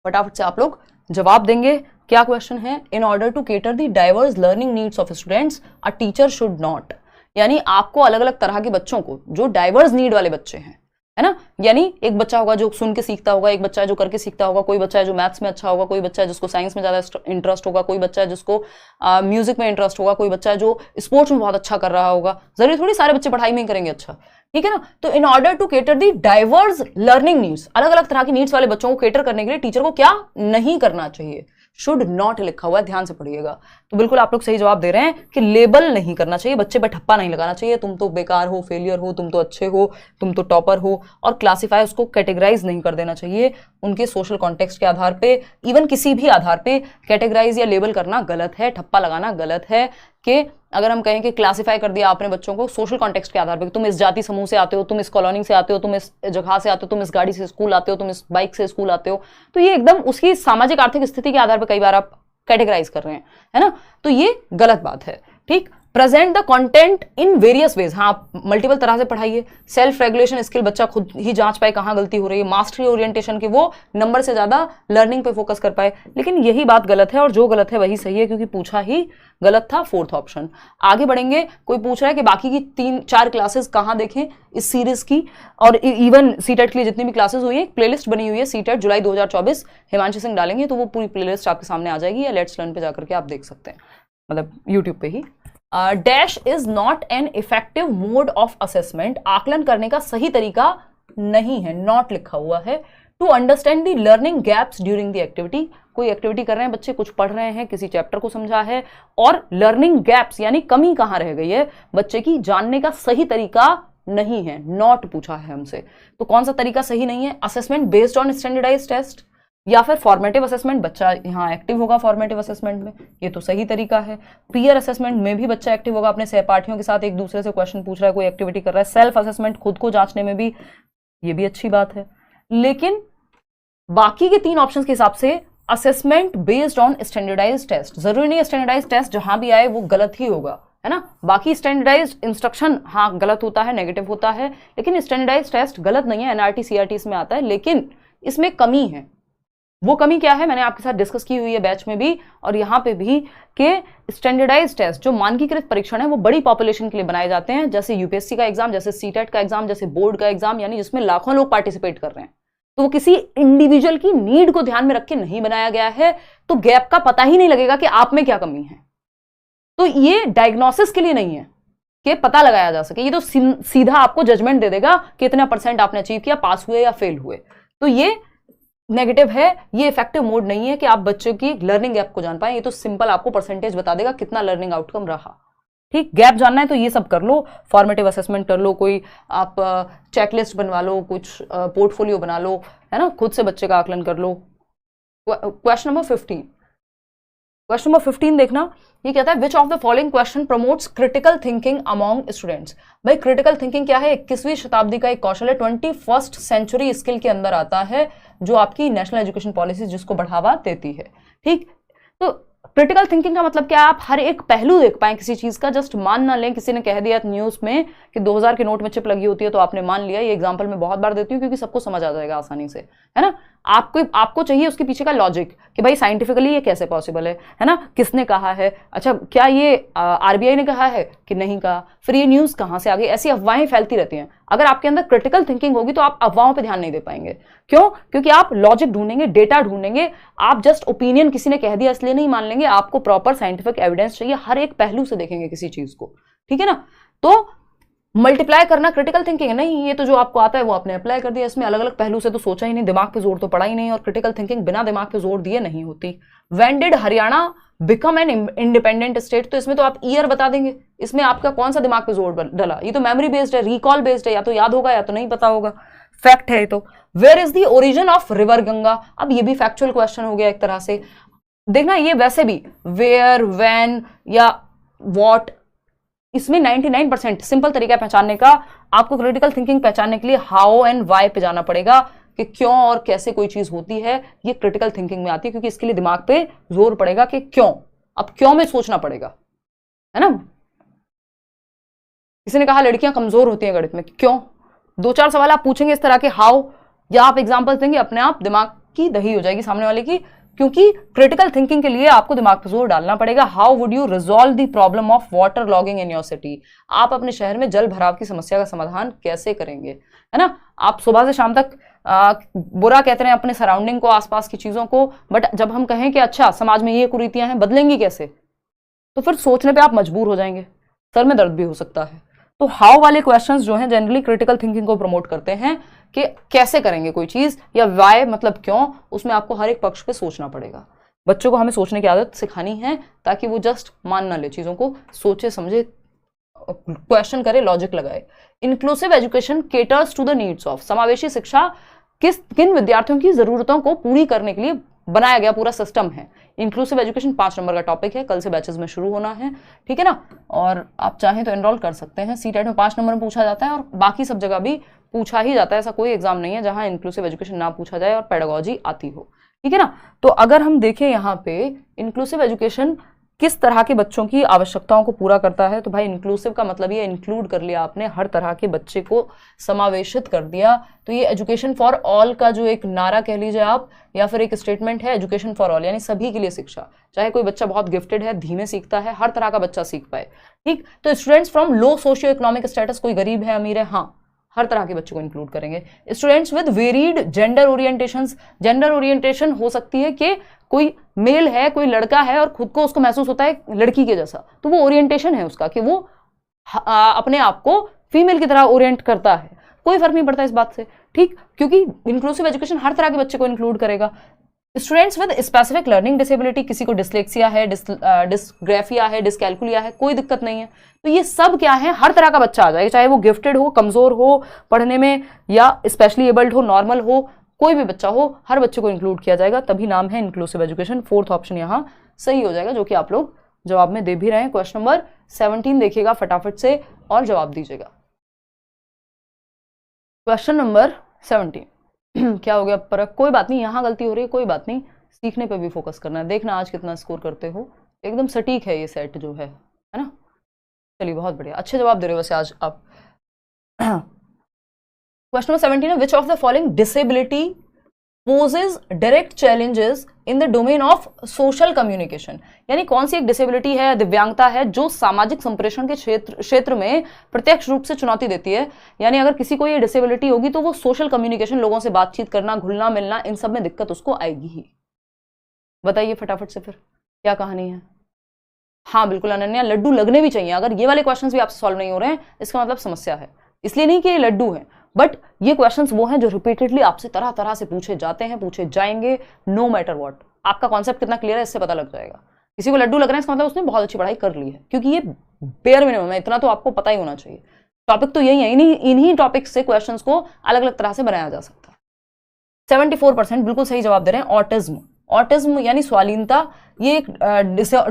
Speaker 1: फटाफट से आप लोग जवाब देंगे। क्या क्वेश्चन है, in order to cater the diverse learning needs of students a teacher should not, यानी आपको अलग अलग तरह के बच्चों को, जो डाइवर्स नीड वाले बच्चे हैं, है ना, यानी एक बच्चा होगा जो सुन के सीखता होगा, एक बच्चा है जो करके सीखता होगा, कोई बच्चा है जो मैथ्स में अच्छा होगा, कोई बच्चा है जिसको साइंस में ज्यादा इंटरेस्ट होगा, कोई बच्चा है जिसको म्यूजिक में इंटरेस्ट होगा, कोई बच्चा है जो स्पोर्ट्स में बहुत अच्छा कर रहा होगा। जरूरी थोड़ी सारे बच्चे पढ़ाई में ही करेंगे अच्छा, ठीक है ना। तो in order to cater the diverse learning needs, अलग अलग तरह की नीड्स वाले बच्चों को केटर करने के लिए टीचर को क्या नहीं करना चाहिए, शुड नॉट लिखा हुआ है, ध्यान से पढ़िएगा। तो बिल्कुल आप लोग सही जवाब दे रहे हैं कि लेबल नहीं करना चाहिए, बच्चे पे ठप्पा नहीं लगाना चाहिए, तुम तो बेकार हो, फेलियर हो, तुम तो अच्छे हो, तुम तो टॉपर हो, और क्लासिफाई, उसको कैटेगराइज नहीं कर देना चाहिए उनके सोशल कॉन्टेक्स्ट के आधार पे, इवन किसी भी आधार पे कैटेगराइज या लेबल करना गलत है, ठप्पा लगाना गलत है। कि अगर हम कहें कि क्लासिफाई कर दिया आपने बच्चों को सोशल कॉन्टेक्स्ट के आधार पे, तुम इस जाति समूह से आते हो, तुम इस कॉलोनी से आते हो, तुम इस जगह से आते हो, तुम इस गाड़ी से स्कूल आते हो, तुम इस बाइक से स्कूल आते हो, तो ये एकदम उसकी सामाजिक आर्थिक स्थिति के आधार पर कई बार आप कैटेगराइज कर रहे हैं, है ना। तो ये गलत बात है, ठीक। Present the content in various ways, हाँ मल्टीपल तरह से पढ़ाइए। सेल्फ रेगुलेशन स्किल, बच्चा खुद ही जांच पाए कहाँ गलती हो रही है। मास्टरी ओरिएंटेशन की, वो नंबर से ज्यादा लर्निंग पे फोकस कर पाए। लेकिन यही बात गलत है, और जो गलत है वही सही है, क्योंकि पूछा ही गलत था, फोर्थ ऑप्शन। आगे बढ़ेंगे, कोई पूछ रहा है कि बाकी की 3-4 क्लासेस कहाँ देखें इस सीरीज की, और इवन सीटेट के लिए जितनी भी क्लासेस हुई है, प्लेलिस्ट बनी हुई है सीटेट जुलाई 2024, हिमांशु सिंह डालेंगे तो वो पूरी प्लेलिस्ट आपके सामने आ जाएगी, या लेट्स लर्न पे जाकर के आप देख सकते हैं, मतलब यूट्यूब पे ही। Dash is not an effective mode of assessment, आकलन करने का सही तरीका नहीं है, नॉट लिखा हुआ है। To understand the learning gaps during the activity, कोई एक्टिविटी कर रहे हैं बच्चे, कुछ पढ़ रहे हैं, किसी चैप्टर को समझा है, और लर्निंग गैप्स यानी कमी कहाँ रह गई है बच्चे की, जानने का सही तरीका नहीं है, नॉट पूछा है हमसे। तो कौन सा तरीका सही नहीं है, assessment based on standardised test, या फिर फॉर्मेटिव असेसमेंट, बच्चा यहाँ एक्टिव होगा फॉर्मेटिव असेसमेंट में, ये तो सही तरीका है। पीयर असेसमेंट में भी बच्चा एक्टिव होगा, अपने सहपाठियों के साथ एक दूसरे से क्वेश्चन पूछ रहा है, कोई एक्टिविटी कर रहा है। सेल्फ असेसमेंट, खुद को जांचने में भी, ये भी अच्छी बात है। लेकिन बाकी के 3 ऑप्शंस के हिसाब से assessment based on standardised test, जरूरी नहीं स्टैंडर्डाइज्ड टेस्ट जहां भी आए वो गलत ही होगा, है ना। बाकी स्टैंडर्डाइज्ड इंस्ट्रक्शन हाँ गलत होता है, नेगेटिव होता है, लेकिन स्टैंडर्डाइज्ड टेस्ट गलत नहीं है, एनआरटी सीआरटी इसमें आता है, लेकिन इसमें कमी है। वो कमी क्या है मैंने आपके साथ डिस्कस की हुई है बैच में भी और यहाँ पे भी, कि स्टैंडर्डाइज्ड टेस्ट जो मानकीकृत परीक्षण है वो बड़ी पॉपुलेशन के लिए बनाए जाते हैं, जैसे यूपीएससी का एग्जाम, जैसे सीटेट का एग्जाम, जैसे बोर्ड का एग्जाम, यानी जिसमें लाखों लोग पार्टिसिपेट कर रहे हैं। तो वो किसी इंडिविजुअल की नीड को ध्यान में रख के नहीं बनाया गया है, तो गैप का पता ही नहीं लगेगा कि आप में क्या कमी है। तो ये डायग्नोसिस के लिए नहीं है कि पता लगाया जा सके, ये तो सीधा आपको जजमेंट दे देगा कि इतना % आपने अचीव किया, पास हुए या फेल हुए। तो ये नेगेटिव है, ये इफेक्टिव मोड नहीं है कि आप बच्चों की लर्निंग गैप को जान पाए। ये तो सिंपल आपको परसेंटेज बता देगा कितना लर्निंग आउटकम रहा। ठीक, गैप जानना है तो ये सब कर लो, फॉर्मेटिव असेसमेंट कर लो, कोई आप चेकलिस्ट बनवा लो, कुछ पोर्टफोलियो बना लो, है ना, खुद से बच्चे का आकलन कर लो। क्वेश्चन नंबर 15, क्वेश्चन नंबर 15 देखना, ये कहता है which of the following question promotes critical thinking among students. भाई क्रिटिकल थिंकिंग क्या है? 21वीं शताब्दी का एक कौशल है, 21st सेंचुरी स्किल के अंदर आता है, जो आपकी नेशनल एजुकेशन पॉलिसी जिसको बढ़ावा देती है। ठीक, तो क्रिटिकल थिंकिंग का मतलब क्या है? आप हर एक पहलू देख पाए किसी चीज का, जस्ट मान ना लें किसी ने कह दिया न्यूज में कि 2000 के नोट में चिप लगी होती है तो आपने मान लिया। ये एग्जांपल मैं बहुत बार देती हूँ क्योंकि सबको समझ आ जाएगा आसानी से, है ना। आपको चाहिए उसके पीछे का लॉजिक कि भाई साइंटिफिकली ये कैसे पॉसिबल है ना, किसने कहा है, अच्छा क्या ये आरबीआई ने कहा है कि नहीं कहा, फिर ये न्यूज कहां से आ गई। ऐसी अफवाहें फैलती रहती हैं। अगर आपके अंदर क्रिटिकल थिंकिंग होगी तो आप अफवाहों पर ध्यान नहीं दे पाएंगे। क्यों? क्योंकि आप लॉजिक ढूंढेंगे, डेटा ढूंढेंगे। आप जस्ट ओपिनियन किसी ने कह दिया इसलिए नहीं मान लेंगे, आपको प्रॉपर साइंटिफिक एविडेंस चाहिए, हर एक पहलू से देखेंगे किसी चीज को, ठीक है ना। तो मल्टीप्लाई करना क्रिटिकल थिंकिंग है? नहीं, ये तो जो आपको आता है वो आपने अप्लाई कर दिया, इसमें अलग अलग पहलू से तो सोचा ही नहीं, दिमाग पे जोर तो पड़ा ही नहीं, और क्रिटिकल थिंकिंग बिना दिमाग पे जोर दिए नहीं होती। When did Haryana become an independent state? तो इसमें तो आप ईयर बता देंगे, इसमें आपका कौन सा दिमाग पे जोर डला? ये तो मेमोरी बेस्ड है, रिकॉल बेस्ड है, या तो याद होगा या तो नहीं पता होगा, फैक्ट है ये तो। Where is the origin of river Ganga? अब ये भी फैक्चुअल क्वेश्चन हो गया एक तरह से। देखना ये वैसे भी वेयर, व्हेन या व्हाट, इसमें 99% सिंपल तरीका पहचानने का। आपको क्रिटिकल थिंकिंग पहचानने के लिए हाउ एंड वाई पे जाना पड़ेगा कि क्यों और कैसे कोई चीज होती है। ये क्रिटिकल थिंकिंग में आती है क्योंकि इसके लिए दिमाग पे जोर पड़ेगा कि क्यों। अब क्यों में सोचना पड़ेगा, है ना। किसी ने कहा लड़कियां कमजोर होती हैं गणित में, क्यों? 2-4 सवाल आप पूछेंगे इस तरह के हाउ, या आप एग्जाम्पल देंगे, अपने आप दिमाग की दही हो जाएगी सामने वाले की। क्योंकि क्रिटिकल थिंकिंग के लिए आपको दिमाग पर जोर डालना पड़ेगा। How would you resolve the problem of water logging in your city? आप अपने शहर में जल भराव की समस्या का समाधान कैसे करेंगे, है ना। आप सुबह से शाम तक बुरा कहते रहे अपने सराउंडिंग को, आसपास की चीजों को, बट जब हम कहें कि अच्छा समाज में ये कुरीतियां हैं, बदलेंगी कैसे, तो फिर सोचने पे आप मजबूर हो जाएंगे, सर में दर्द भी हो सकता है। तो हाउ वाले क्वेश्चंस जो हैं जनरली क्रिटिकल थिंकिंग को प्रमोट करते हैं कि कैसे करेंगे कोई चीज, या वाई मतलब क्यों, उसमें आपको हर एक पक्ष पे सोचना पड़ेगा। बच्चों को हमें सोचने की आदत सिखानी है ताकि वो जस्ट मान ना ले चीजों को, सोचे समझे, क्वेश्चन करे, लॉजिक लगाए। Inclusive education caters to the needs of? समावेशी शिक्षा किन विद्यार्थियों की जरूरतों को पूरी करने के लिए बनाया गया पूरा सिस्टम है। इंक्लूसिव एजुकेशन 5 नंबर का टॉपिक है, कल से बैचेस में शुरू होना है, ठीक है ना। और आप चाहें तो एनरोल कर सकते हैं। सीटेट में 5 नंबर में पूछा जाता है और बाकी सब जगह भी पूछा ही जाता है। ऐसा कोई एग्जाम नहीं है जहां इंक्लूसिव एजुकेशन ना पूछा जाए और पेडागोजी आती हो, ठीक है ना। तो अगर हम देखें यहाँ पे इंक्लूसिव एजुकेशन किस तरह के बच्चों की आवश्यकताओं को पूरा करता है, तो भाई इंक्लूसिव का मतलब ये इंक्लूड कर लिया आपने, हर तरह के बच्चे को समावेशित कर दिया। तो ये एजुकेशन फॉर ऑल का जो एक नारा कह लीजिए आप, या फिर एक स्टेटमेंट है, एजुकेशन फॉर ऑल, यानी सभी के लिए शिक्षा। चाहे कोई बच्चा बहुत गिफ्टेड है, धीमे सीखता है, हर तरह का बच्चा सीख पाए, ठीक। तो students from low socio economic status, कोई गरीब है अमीर है, हाँ, हर तरह के बच्चों को इंक्लूड करेंगे। Students with varied gender orientations, gender orientation हो सकती है कि कोई मेल है, कोई लड़का है और खुद को उसको महसूस होता है लड़की के जैसा, तो वो ओरिएंटेशन है उसका कि वो अपने आप को फीमेल की तरह ओरिएंट करता है, कोई फर्क नहीं पड़ता इस बात से, ठीक। क्योंकि इंक्लूसिव एजुकेशन हर तरह के बच्चे को इंक्लूड करेगा। Students with specific learning disability, किसी को डिसलेक्सिया है, डिस्ग्राफिया है, डिसकैलकुलिया है, कोई दिक्कत नहीं है, तो ये सब क्या है, हर तरह का बच्चा आ जाएगा, चाहे वो गिफ्टेड हो, कमजोर हो पढ़ने में, या स्पेशली एबल्ड हो, नॉर्मल हो, कोई भी बच्चा हो, हर बच्चे को इंक्लूड किया जाएगा, तभी नाम है इंक्लूसिव एजुकेशन। 4th ऑप्शन यहाँ सही हो जाएगा, जो कि आप लोग जवाब में दे भी रहे हैं। क्वेश्चन नंबर 17 देखिएगा फटाफट से और जवाब दीजिएगा। क्वेश्चन नंबर 17 क्या हो गया पर, कोई बात नहीं, यहाँ गलती हो रही है, कोई बात नहीं, सीखने पे भी फोकस करना है। देखना आज कितना स्कोर करते हो, एकदम सटीक है ये सेट जो है ना। चलिए बहुत बढ़िया, अच्छे जवाब दे रहे हो वैसे आज आप। क्वेश्चन नंबर 17 है, which of the following disability poses direct challenges in the domain of social communication? यानी कौन सी एक डिसेबिलिटी है, दिव्यांगता है, जो सामाजिक संप्रेषण के क्षेत्र में प्रत्यक्ष रूप से चुनौती देती है। यानी अगर किसी को ये डिसेबिलिटी होगी तो वो सोशल कम्युनिकेशन, लोगों से बातचीत करना, घुलना मिलना, इन सब में दिक्कत उसको आएगी ही। बताइए फटाफट से फिर क्या कहानी है। हाँ बिल्कुल अनन्या, लड्डू लगने भी चाहिए। अगर ये वाले क्वेश्चंस भी आपसे सॉल्व नहीं हो रहे हैं, इसका मतलब समस्या है। इसलिए नहीं कि ये लड्डू हैं, बट ये क्वेश्चंस वो हैं जो रिपीटेडली आपसे तरह तरह से पूछे जाते हैं, पूछे जाएंगे, नो मैटर व्हाट। आपका कॉन्सेप्ट कितना क्लियर है इससे पता लग जाएगा। किसी को लड्डू लग रहा है इसका मतलब उसने बहुत अच्छी पढ़ाई कर ली है, क्योंकि ये बेयर मिनिमम है, इतना तो आपको पता ही होना चाहिए। टॉपिक तो यही है, इन्हीं टॉपिक्स से क्वेश्चंस को अलग अलग तरह से बनाया जा सकता है। 74% बिल्कुल सही जवाब दे रहे हैं, ऑटिज्म। ऑटिज्म यानी स्वालीनता, ये एक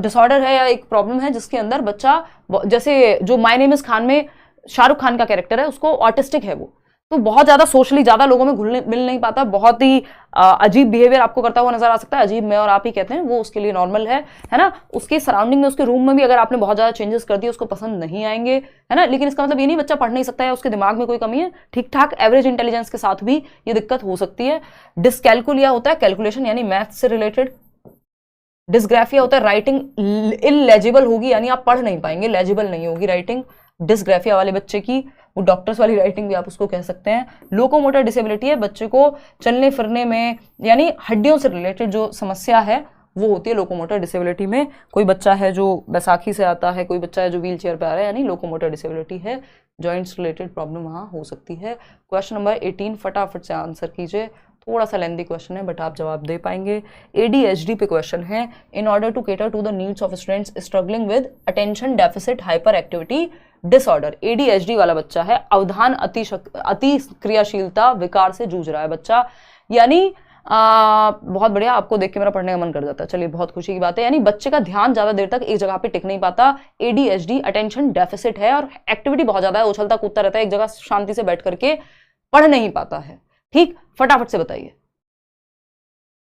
Speaker 1: डिसऑर्डर है या एक प्रॉब्लम है जिसके अंदर बच्चा, जैसे जो माय नेम इज खान में शाहरुख खान का कैरेक्टर है, उसको ऑटिस्टिक है वो, तो बहुत ज्यादा सोशली ज्यादा लोगों में घुल मिल नहीं पाता, बहुत ही अजीब बिहेवियर आपको करता हुआ नजर आ सकता है। अजीब मैं और आप ही कहते हैं, वो उसके लिए नॉर्मल है ना। उसके सराउंडिंग में, उसके रूम में भी अगर आपने बहुत ज्यादा चेंजेस कर दिए उसको पसंद नहीं आएंगे, है ना। लेकिन इसका मतलब ये नहीं बच्चा पढ़ नहीं सकता है, उसके दिमाग में कोई कमी है, ठीक ठाक एवरेज इंटेलिजेंस के साथ भी ये दिक्कत हो सकती है। डिसकैलकुलिया होता है कैलकुलेशन यानी मैथ से रिलेटेड। डिस्ग्राफिया होता है राइटिंग इलेजिबल होगी, यानी आप पढ़ नहीं पाएंगे, लेजिबल नहीं होगी राइटिंग डिस्ग्राफिया वाले बच्चे की, वो डॉक्टर्स वाली राइटिंग भी आप उसको कह सकते हैं। लोकोमोटर डिसेबिलिटी है, बच्चे को चलने फिरने में यानी हड्डियों से रिलेटेड जो समस्या है वो होती है लोकोमोटर डिसेबिलिटी में। कोई बच्चा है जो बैसाखी से आता है, कोई बच्चा है जो व्हील चेयर पर आ रहा है, यानी लोकोमोटर डिसेबिलिटी है, जॉइंट्स रिलेटेड प्रॉब्लम वहाँ हो सकती है। क्वेश्चन नंबर 18 फटाफट से आंसर कीजिए, थोड़ा सा लेंथी क्वेश्चन है बट आप जवाब दे पाएंगे। ADHD पे क्वेश्चन है, in order to cater to the needs of students struggling with attention deficit hyperactivity disorder. ADHD वाला बच्चा है, अवधान अति क्रियाशीलता विकार से जूझ रहा है बच्चा, यानी बहुत बढ़िया, आपको देख के मेरा पढ़ने का मन कर जाता है, चलिए बहुत खुशी की बात है। यानी बच्चे का ध्यान ज्यादा देर तक एक जगह पे टिक नहीं पाता, ADHD अटेंशन डेफिसिट है और एक्टिविटी बहुत ज्यादा है, उछलता कूदता रहता है, एक जगह शांति से बैठ करके पढ़ नहीं पाता है। ठीक, फटाफट से बताइए,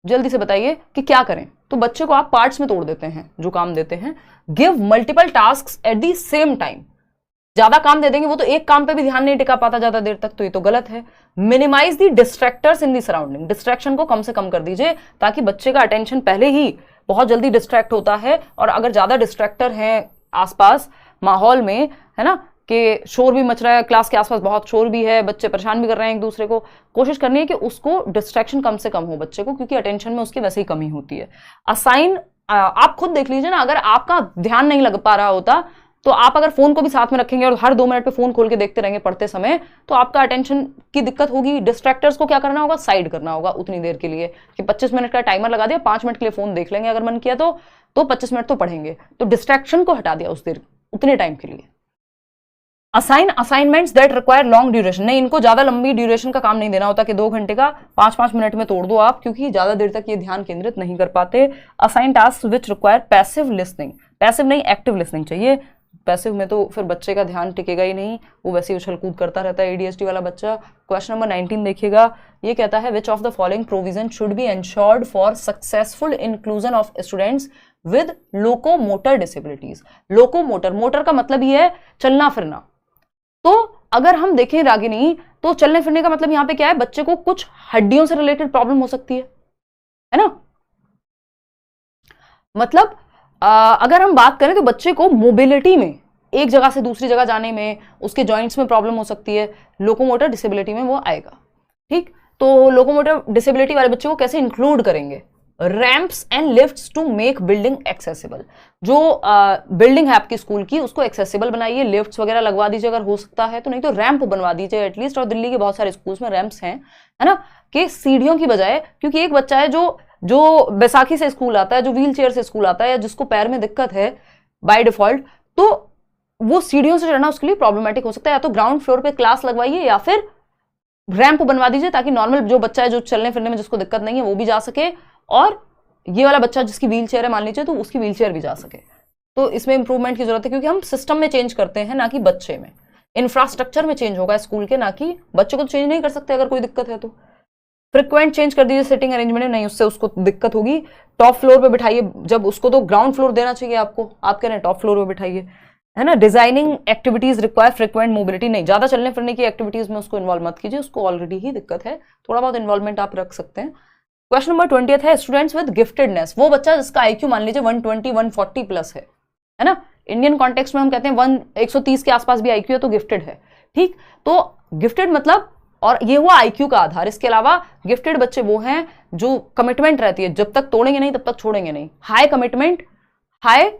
Speaker 1: जल्दी से बताइए कि क्या करें। तो बच्चे को आप पार्ट्स में तोड़ देते हैं जो काम देते हैं। Give multiple tasks at the same time, ज्यादा काम दे देंगे, वो तो एक काम पे भी ध्यान नहीं टिका पाता ज्यादा देर तक, तो ये तो गलत है। Minimise the distractors in the surrounding, distraction को कम से कम कर दीजिए, ताकि बच्चे का अटेंशन पहले ही बहुत जल्दी डिस्ट्रैक्ट होता है, और अगर ज्यादा डिस्ट्रैक्टर हैं आसपास माहौल में, है ना, कि शोर भी मच रहा है, क्लास के आसपास बहुत शोर भी है, बच्चे परेशान भी कर रहे हैं एक दूसरे को, कोशिश करनी है कि उसको डिस्ट्रैक्शन कम से कम हो बच्चे को, क्योंकि अटेंशन में उसकी वैसे ही कमी होती है। असाइन, आप खुद देख लीजिए ना, अगर आपका ध्यान नहीं लग पा रहा होता तो आप अगर फोन को भी साथ में रखेंगे और हर 2 मिनट पे फोन खोल के देखते रहेंगे पढ़ते समय, तो आपका अटेंशन की दिक्कत होगी। डिस्ट्रैक्टर्स को क्या करना होगा, साइड करना होगा उतनी देर के लिए, कि 25 मिनट का टाइमर लगा दिया, 5 मिनट के लिए फोन देख लेंगे अगर मन किया तो 25 मिनट तो पढ़ेंगे, तो डिस्ट्रैक्शन को हटा दिया उस देर उतने टाइम के लिए। Assign assignments that require long duration, नहीं, इनको ज्यादा लंबी ड्यूरेशन का काम नहीं देना होता कि 2 घंटे का 5-5 मिनट में तोड़ दो आप, क्योंकि ज्यादा देर तक ये ध्यान केंद्रित नहीं कर पाते। Assign task which require passive listening, passive नहीं एक्टिव लिसनिंग चाहिए, पैसिव में तो फिर बच्चे का ध्यान टिकेगा ही नहीं, वो वैसे ही उछल कूद करता रहता है ADHD वाला बच्चा। क्वेश्चन नंबर 19 देखिएगा, ये कहता है which of the following provision should be ensured for successful inclusion of students with locomotor disabilities. Locomotor, motor का मतलब ही है चलना फिरना, तो अगर हम देखें रागिनी, तो चलने फिरने का मतलब यहां पे क्या है, बच्चे को कुछ हड्डियों से रिलेटेड प्रॉब्लम हो सकती है ना। मतलब अगर हम बात करें तो बच्चे को मोबिलिटी में, एक जगह से दूसरी जगह जाने में, उसके जॉइंट्स में प्रॉब्लम हो सकती है, लोकोमोटर डिसेबिलिटी में वो आएगा। ठीक, तो लोकोमोटर डिसेबिलिटी वाले बच्चे को कैसे इंक्लूड करेंगे, ramps and lifts to make building accessible, जो बिल्डिंग है आपकी स्कूल की उसको एक्सेसिबल बनाइए, लिफ्ट्स वगैरह लगवा दीजिए अगर हो सकता है तो, नहीं तो रैंप बनवा दीजिए एटलीस्ट। और दिल्ली के बहुत सारे स्कूल्स में रैंप्स हैं, है ना, कि सीढ़ियों की बजाय, क्योंकि एक बच्चा है जो बैसाखी से स्कूल आता है, जो व्हील चेयर से स्कूल आता है, या जिसको पैर में दिक्कत है बाय डिफॉल्ट, तो वो सीढ़ियों से चढ़ना उसके लिए प्रॉब्लमेटिक हो सकता है। या तो ग्राउंड फ्लोर पे क्लास लगवाइए या फिर रैंप बनवा दीजिए, ताकि नॉर्मल जो बच्चा है जो चलने फिरने में जिसको दिक्कत नहीं है वो भी जा सके, और ये वाला बच्चा जिसकी व्हील चेयर है मान लीजिए, तो उसकी व्हील चेयर भी जा सके। तो इसमें इंप्रूवमेंट की जरूरत है, क्योंकि हम सिस्टम में चेंज करते हैं ना कि बच्चे में, इंफ्रास्ट्रक्चर में चेंज होगा स्कूल के, ना कि बच्चे को तो चेंज नहीं कर सकते अगर कोई दिक्कत है तो। फ्रिक्वेंट चेंज कर दीजिए सिटिंग अरेंजमेंट, नहीं उससे उसको दिक्कत होगी। टॉप फ्लोर पे बिठाइए, जब उसको तो ग्राउंड फ्लोर देना चाहिए आपको, आप कह रहे हैं टॉप फ्लोर पे बिठाइए, है ना। Designing activities require frequent mobility, नहीं, ज्यादा चलने फिरने की एक्टिविटीज में उसको इन्वॉल्व मत कीजिए, उसको ऑलरेडी ही दिक्कत है, थोड़ा बहुत इन्वॉल्वमेंट आप रख सकते हैं। क्वेश्चन नंबर 20 है, स्टूडेंट्स विद गिफ्टेडनेस, वो बच्चा जिसका IQ मान लीजिए 120-140 प्लस है ना। इंडियन कॉन्टेक्स्ट में हम कहते हैं 130 के आसपास भी IQ है तो गिफ्टेड है। ठीक, तो गिफ्टेड मतलब, और ये हुआ IQ का आधार। इसके अलावा गिफ्टेड बच्चे वो हैं जो कमिटमेंट रहती है, जब तक तोड़ेंगे नहीं तब तक छोड़ेंगे नहीं, हाई कमिटमेंट, हाई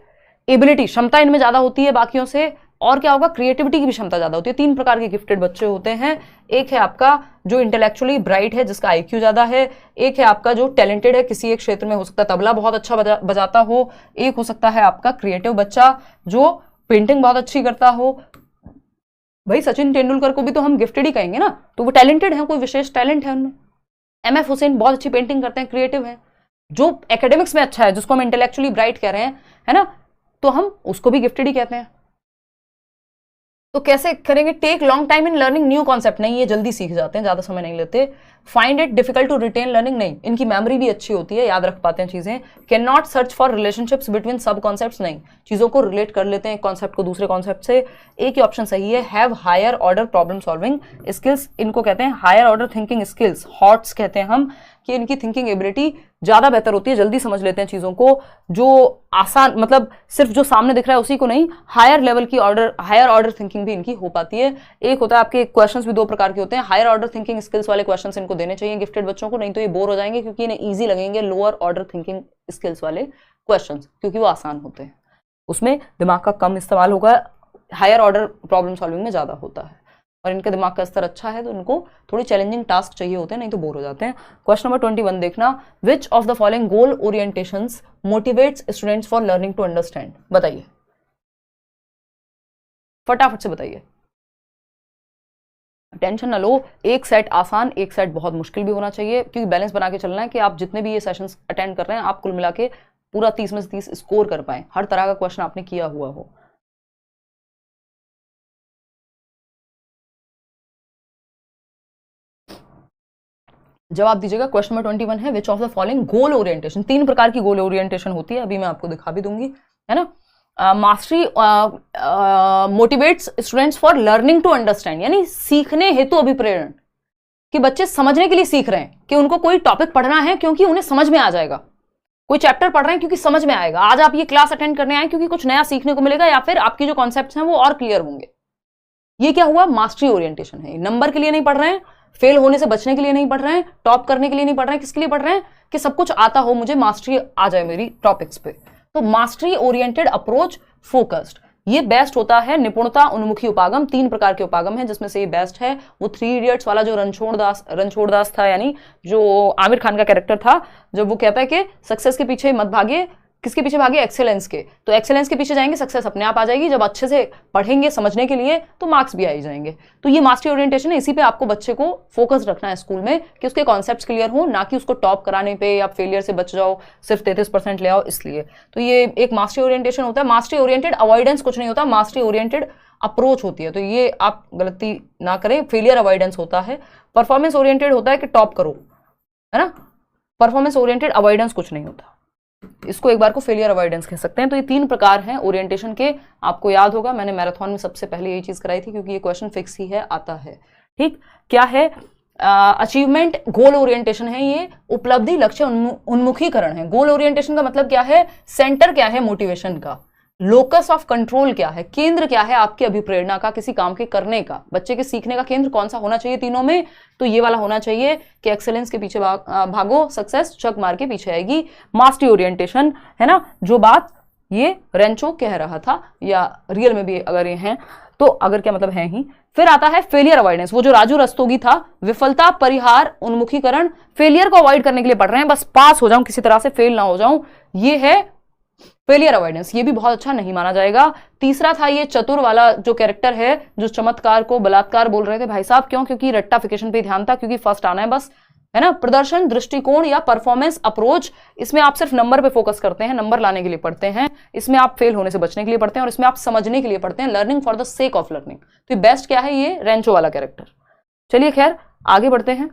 Speaker 1: एबिलिटी, क्षमता इनमें ज्यादा होती है बाकियों से, और क्या होगा, क्रिएटिविटी की भी क्षमता ज्यादा होती है। 3 प्रकार के गिफ्टेड बच्चे होते हैं, एक है आपका जो इंटेलेक्चुअली ब्राइट है जिसका IQ ज्यादा है, एक है आपका जो टैलेंटेड है किसी एक क्षेत्र में, हो सकता है तबला बहुत अच्छा बजाता हो, एक हो सकता है आपका क्रिएटिव बच्चा जो पेंटिंग बहुत अच्छी करता हो। भाई सचिन तेंदुलकर को भी तो हम गिफ्टेड ही कहेंगे ना, तो वो टैलेंटेड है, कोई विशेष टैलेंट है उनमें। MF हुसैन बहुत अच्छी पेंटिंग करते हैं, क्रिएटिव है। जो एकेडमिक्स में अच्छा है, जिसको हम इंटेलेक्चुअली ब्राइट कह रहे हैं, है ना, तो हम उसको भी गिफ्टेड ही कहते हैं। तो कैसे करेंगे? Take long time in learning new concept, नहीं ये जल्दी सीख जाते हैं, ज्यादा समय नहीं लेते। Find it difficult to retain learning, नहीं इनकी मेमोरी भी अच्छी होती है, याद रख पाते हैं चीजें। Can not search for relationships between सब कॉन्सेप्ट्स, नहीं चीजों को रिलेट कर लेते हैं कॉन्सेप्ट को दूसरे कॉन्सेप्ट से। एक ही ऑप्शन सही है। Have higher order problem solving skills, इनको कहते हैं higher order thinking skills, HOTS कहते हैं हम, कि इनकी थिंकिंग एबिलिटी ज्यादा बेहतर होती है, जल्दी समझ लेते हैं चीजों को, जो आसान मतलब सिर्फ जो सामने दिख रहा है उसी को नहीं, हायर लेवल की हायर ऑर्डर थिंकिंग भी इनकी हो पाती है। एक होता है आपके क्वेश्चंस भी दो प्रकार के होते हैं, हायर ऑर्डर थिंकिंग स्किल्स वाले क्वेश्चंस इनको देने चाहिए गिफ्टेड बच्चों को, नहीं तो ये बोर हो जाएंगे, क्योंकि इन्हें ईजी लगेंगे लोअर ऑर्डर थिंकिंग स्किल्स वाले क्वेश्चंस, क्योंकि वो आसान होते हैं, उसमें दिमाग का कम इस्तेमाल होगा, हायर ऑर्डर प्रॉब्लम सॉल्विंग में ज्यादा होता है, और इनके दिमाग का स्तर अच्छा है तो इनको थोड़ी चैलेंजिंग टास्क चाहिए होते हैं, नहीं तो बोर हो जाते हैं। क्वेश्चन नंबर 21 देखना, which of the following goal orientations motivates students for learning to understand, बताइए फटाफट से बताइए, टेंशन ना लो, एक सेट आसान एक सेट बहुत मुश्किल भी होना चाहिए, क्योंकि बैलेंस बना के चलना है कि आप जितने भी ये सेशंस अटेंड कर रहे हैं आप कुल मिला के पूरा 30 में से 30 स्कोर कर पाए, हर तरह का क्वेश्चन आपने किया हुआ हो। जवाब दीजिएगा। क्वेश्चन नंबर 21 है, which of the following goal orientation, 3 प्रकार की गोल ओरिएंटेशन होती है, अभी मैं आपको दिखा भी दूंगी, है ना। Mastery motivates students for learning to understand, यानी सीखने हेतु अभिप्रेरण, कि बच्चे समझने के लिए सीख रहे हैं, कि उनको कोई टॉपिक पढ़ना है क्योंकि उन्हें समझ में आ जाएगा, कोई चैप्टर पढ़ रहे हैं क्योंकि समझ में आएगा, आज आप ये क्लास अटेंड करने आए क्योंकि कुछ नया सीखने को मिलेगा, या फिर आपके जो कॉन्सेप्ट्स हैं वो और क्लियर होंगे। ये क्या हुआ? मास्टरी ओरिएंटेशन है। नंबर के लिए नहीं पढ़ रहे हैं, फेल होने से बचने के लिए नहीं पढ़ रहे हैं, टॉप करने के लिए नहीं पढ़ रहे हैं, किसके लिए पढ़ रहे हैं? कि सब कुछ आता हो, मुझे मास्टरी आ जाए मेरी टॉपिक्स पे। तो मास्टरी ओरिएंटेड अप्रोच फोकस्ड, ये बेस्ट होता है। निपुणता उन्मुखी उपागम, 3 प्रकार के उपागम है जिसमें से ये बेस्ट है। वो 3 इडियट्स वाला जो रणछोड़ दास था, यानी जो आमिर खान का कैरेक्टर था, जब वो कहता है कि सक्सेस के पीछे मत भागिए, किसके पीछे भागे? एक्सेलेंस के। तो एक्सेलेंस के पीछे जाएंगे, सक्सेस अपने आप आ जाएगी। जब अच्छे से पढ़ेंगे समझने के लिए तो मार्क्स भी आ ही जाएंगे। तो ये मास्टरी ओरिएंटेशन है, इसी पे आपको बच्चे को फोकस रखना है स्कूल में, कि उसके कॉन्सेप्ट्स क्लियर हो, ना कि उसको टॉप कराने पे या फेलियर से बच जाओ, सिर्फ 33% ले आओ इसलिए। तो ये एक मास्टरी ओरिएंटेशन होता है। मास्टरी ओरिएंटेड अवॉइडेंस कुछ नहीं होता, मास्टरी ओरिएंटेड अप्रोच होती है, तो ये आप गलती ना करें। फेलियर अवॉइडेंस होता है। परफॉर्मेंस ओरिएंटेड होता है कि टॉप करो, है ना। परफॉर्मेंस ओरिएंटेड अवॉइडेंस कुछ नहीं होता, इसको एक बार को फेलियर अवॉइडेंस कह सकते हैं। तो ये 3 प्रकार हैं ओरिएंटेशन के, आपको याद होगा मैंने मैराथन में सबसे पहले यही चीज कराई थी, क्योंकि ये क्वेश्चन फिक्स ही है, आता है। ठीक, क्या है? अचीवमेंट गोल ओरिएंटेशन है, ये उपलब्धि लक्ष्य उन्मुखीकरण है। गोल ओरिएंटेशन का मतलब क्या है? सेंटर क्या है मोटिवेशन का, लोकस ऑफ कंट्रोल क्या है, केंद्र क्या है आपकी अभिप्रेरणा का, किसी काम के करने का, बच्चे के सीखने का केंद्र कौन सा होना चाहिए तीनों में? तो ये वाला होना चाहिए कि एक्सेलेंस के पीछे भागो, सक्सेस चक मार के पीछे आएगी। मास्टरी ओरिएंटेशन, है ना, जो बात ये रेंचो कह रहा था, या रियल में भी अगर ये हैं तो, अगर क्या मतलब है ही। फिर आता है फेलियर अवॉइडेंस, वो जो राजू रस्तोगी था, विफलता परिहार उन्मुखीकरण, फेलियर को अवॉइड करने के लिए पढ़ रहे हैं, बस पास हो जाऊं, किसी तरह से फेल ना हो जाऊं, ये है फेलियर अवॉइडेंस। ये भी बहुत अच्छा नहीं माना जाएगा। तीसरा था ये चतुर वाला जो कैरेक्टर है, जो चमत्कार को बलात्कार बोल रहे थे भाई साहब, क्यों? क्योंकि रट्टाफिकेशन पे ध्यान था, क्योंकि फर्स्ट आना है बस, है ना। प्रदर्शन दृष्टिकोण या परफॉर्मेंस अप्रोच, इसमें आप सिर्फ नंबर पे फोकस करते हैं, नंबर लाने के लिए पढ़ते हैं, इसमें आप फेल होने से बचने के लिए पढ़ते हैं, और इसमें आप समझने के लिए पढ़ते हैं, learning for the sake of learning. तो बेस्ट क्या है? ये रेंचो वाला कैरेक्टर। चलिए खैर आगे बढ़ते हैं।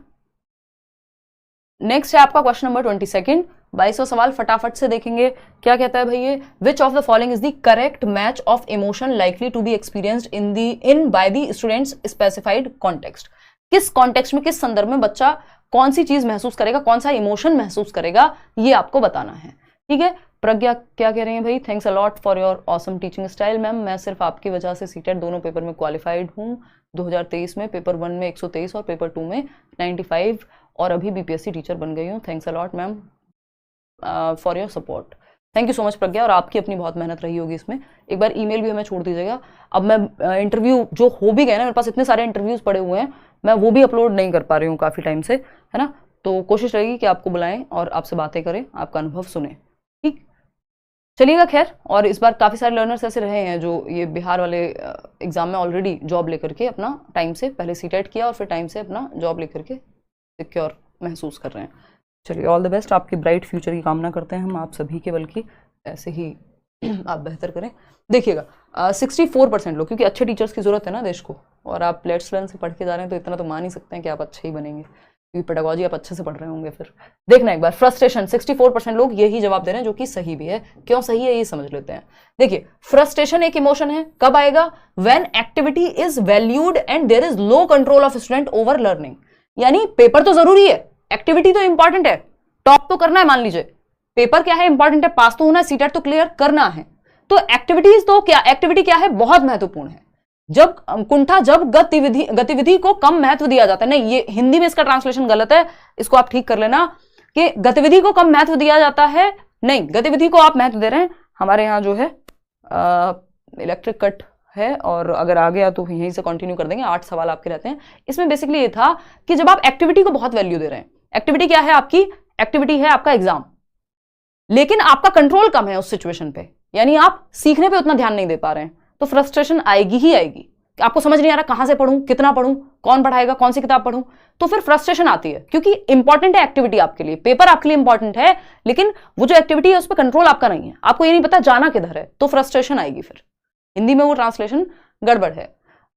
Speaker 1: नेक्स्ट है आपका क्वेश्चन नंबर 22, 22वां सवाल फटाफट से देखेंगे। क्या कहता है भैया? Which of the following is the correct match of emotion likely to be experienced in by the students specified context. किस कॉन्टेक्स्ट में, किस संदर्भ में बच्चा कौन सी चीज महसूस करेगा, कौन सा इमोशन महसूस करेगा, ये आपको बताना है। ठीक है, प्रज्ञा क्या कह रही है भाई? Thanks a lot for your awesome teaching style ma'am, मैं सिर्फ आपकी वजह से सीटेट दोनों पेपर में क्वालिफाइड हूँ। 2023 में पेपर 1 में 123 और पेपर 2 में 95, और अभी बीपीएससी टीचर बन गई हूँ। Thanks a lot ma'am for your support. Thank you so much Pragya, और आपकी अपनी बहुत मेहनत रही होगी इसमें। एक बार ईमेल भी हमें छोड़ दीजिएगा। अब मैं इंटरव्यू जो हो भी गए ना, मेरे पास इतने सारे इंटरव्यूज पड़े हुए हैं, मैं वो भी अपलोड नहीं कर पा रही हूँ काफ़ी टाइम से, है ना। तो कोशिश रहेगी कि आपको बुलाएं और आपसे बातें करें, आपका अनुभव सुने। ठीक, चलिएगा खैर। और इस बार काफ़ी सारे लर्नर्स ऐसे रहे हैं जो ये बिहार वाले एग्जाम में ऑलरेडी जॉब लेकर के अपना टाइम से पहले सीटेट किया और फिर टाइम से अपना जॉब लेकर के सिक्योर महसूस कर रहे हैं। चलिए ऑल द बेस्ट, आपकी ब्राइट फ्यूचर की कामना करते हैं हम आप सभी के, बल्कि ऐसे ही आप बेहतर करें। देखिएगा 64% लोग, क्योंकि अच्छे टीचर्स की जरूरत है ना देश को, और आप लेट्स लर्न से पढ़ के जा रहे हैं तो इतना तो मान ही सकते हैं कि आप अच्छे ही बनेंगे, क्योंकि पेडागोजी आप अच्छे से पढ़ रहे होंगे। फिर देखना एक बार, फ्रस्ट्रेशन 64% लोग यही जवाब दे रहे हैं, जो कि सही भी है। क्यों सही है ये समझ लेते हैं। देखिए फ्रस्ट्रेशन एक इमोशन है, कब आएगा? When activity is valued and there is low control of student over learning. यानी पेपर तो जरूरी है, एक्टिविटी तो इंपॉर्टेंट है, टॉप तो करना है, मान लीजिए पेपर क्या है इंपॉर्टेंट है, पास तो होना है, सीटेट तो क्लियर करना है, तो एक्टिविटीज तो क्या, एक्टिविटी क्या है, बहुत महत्वपूर्ण है। जब कुंठा, जब गतिविधि को कम महत्व दिया जाता है, नहीं ये हिंदी में इसका ट्रांसलेशन गलत है, इसको आप ठीक कर लेना कि गतिविधि को कम महत्व दिया जाता है, नहीं गतिविधि को आप महत्व दे रहे हैं। हमारे यहाँ जो है इलेक्ट्रिक कट है, और अगर आ गया तो यहीं से कंटिन्यू कर देंगे, 8 सवाल आपके रहते हैं। इसमें बेसिकली ये था कि जब आप एक्टिविटी को बहुत वैल्यू दे रहे हैं, एक्टिविटी क्या है आपकी, एक्टिविटी है आपका एग्जाम, लेकिन आपका कंट्रोल कम है उस सिचुएशन पे, यानी आप सीखने पे उतना ध्यान नहीं दे पा रहे हैं, तो फ्रस्ट्रेशन आएगी ही आएगी। आपको समझ नहीं आ रहा कहां से पढ़ूं, कितना पढ़ूं, कौन पढ़ाएगा, कौन सी किताब पढ़ूं, तो फिर फ्रस्ट्रेशन आती है, क्योंकि इंपॉर्टेंट है एक्टिविटी आपके लिए, पेपर आपके लिए इंपॉर्टेंट है, लेकिन वो जो एक्टिविटी है उस पर कंट्रोल आपका नहीं है, आपको ये नहीं पता जाना किधर है, तो फ्रस्ट्रेशन आएगी। फिर हिंदी में वो ट्रांसलेशन गड़बड़ है,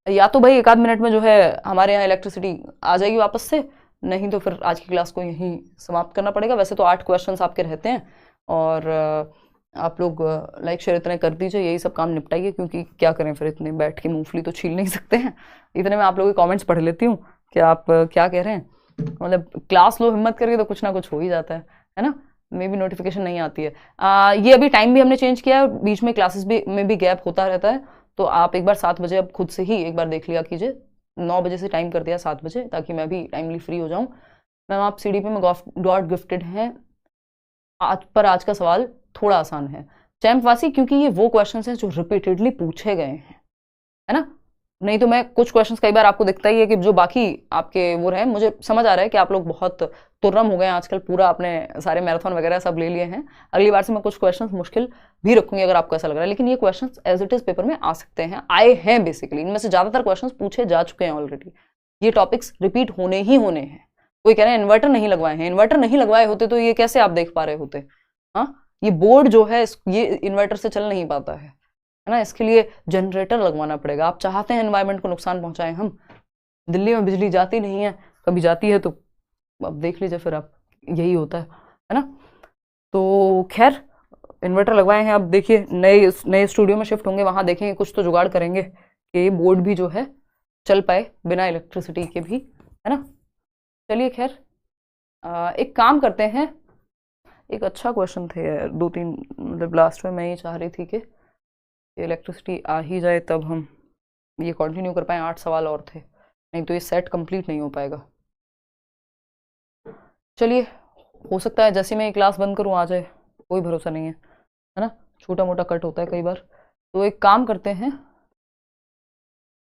Speaker 1: या तो भाई एक आध मिनट में जो है हमारे यहाँ इलेक्ट्रिसिटी आ जाएगी वापस से, नहीं तो फिर आज की क्लास को यहीं समाप्त करना पड़ेगा। वैसे तो 8 क्वेश्चंस आपके रहते हैं, और आप लोग लाइक शेयर इतने कर दीजिए, यही सब काम निपटाइए, क्योंकि क्या करें फिर, इतने बैठ के मूंगफली तो छील नहीं सकते हैं। इतने में आप लोगों के कमेंट्स पढ़ लेती हूँ कि आप क्या कह रहे हैं। मतलब क्लास लो हिम्मत करके तो कुछ ना कुछ हो ही जाता है ना। मे भी नोटिफिकेशन नहीं आती है। ये अभी टाइम भी हमने चेंज किया है, बीच में क्लासेस में भी गैप होता रहता है, तो आप एक बार 7 बजे अब खुद से ही एक बार देख लिया कीजिए। 9 बजे से टाइम कर दिया 7 बजे, ताकि मैं भी टाइमली फ्री हो जाऊँ। मैम आप CDP में गॉड गिफ्टेड हैं, आज का सवाल थोड़ा आसान है चैम्पवासी, क्योंकि ये वो क्वेश्चंस हैं जो रिपीटेडली पूछे गए हैं, है ना। नहीं तो मैं कुछ क्वेश्चंस कई बार आपको दिखता ही है कि जो बाकी आपके वो रहे, मुझे समझ आ रहा है कि आप लोग बहुत तुर्रम हो गए हैं आजकल, पूरा अपने सारे मैराथन वगैरह सब ले लिए हैं। अगली बार से मैं कुछ क्वेश्चंस मुश्किल भी रखूंगी अगर आपको ऐसा लग रहा है, लेकिन ये questions as it is paper में आ सकते हैं, आए हैं बेसिकली। इनमें से ज्यादातर क्वेश्चंस पूछे जा चुके हैं ऑलरेडी, ये टॉपिक्स रिपीट होने ही होने हैं। कोई कह रहे हैं इन्वर्टर नहीं लगवाए हैं, इन्वर्टर नहीं लगवाए होते तो ये कैसे आप देख पा रहे होते। हाँ, ये बोर्ड जो है ये इन्वर्टर से चल नहीं पाता है ना, इसके लिए जनरेटर लगवाना पड़ेगा। आप चाहते हैं एनवायरनमेंट को नुकसान पहुंचाएं हम, दिल्ली में बिजली जाती नहीं है, कभी जाती है तो अब देख लीजिए फिर आप, यही होता है ना। तो खैर इन्वर्टर लगवाए हैं, अब देखिए नए स्टूडियो में शिफ्ट होंगे, वहां देखेंगे कुछ तो जुगाड़ करेंगे कि बोर्ड भी जो है चल पाए बिना इलेक्ट्रिसिटी के भी, है ना। चलिए खैर एक काम करते हैं, एक अच्छा क्वेश्चन थे 2-3, मतलब लास्ट में मैं ये चाह रही थी कि इलेक्ट्रिसिटी आ ही जाए तब हम ये कंटिन्यू कर पाए। 8 सवाल और थे, नहीं तो ये सेट कंप्लीट नहीं हो पाएगा। चलिए हो सकता है जैसे मैं ये क्लास बंद करूँ आ जाए, कोई भरोसा नहीं है ना, छोटा मोटा कट होता है कई बार। तो एक काम करते हैं,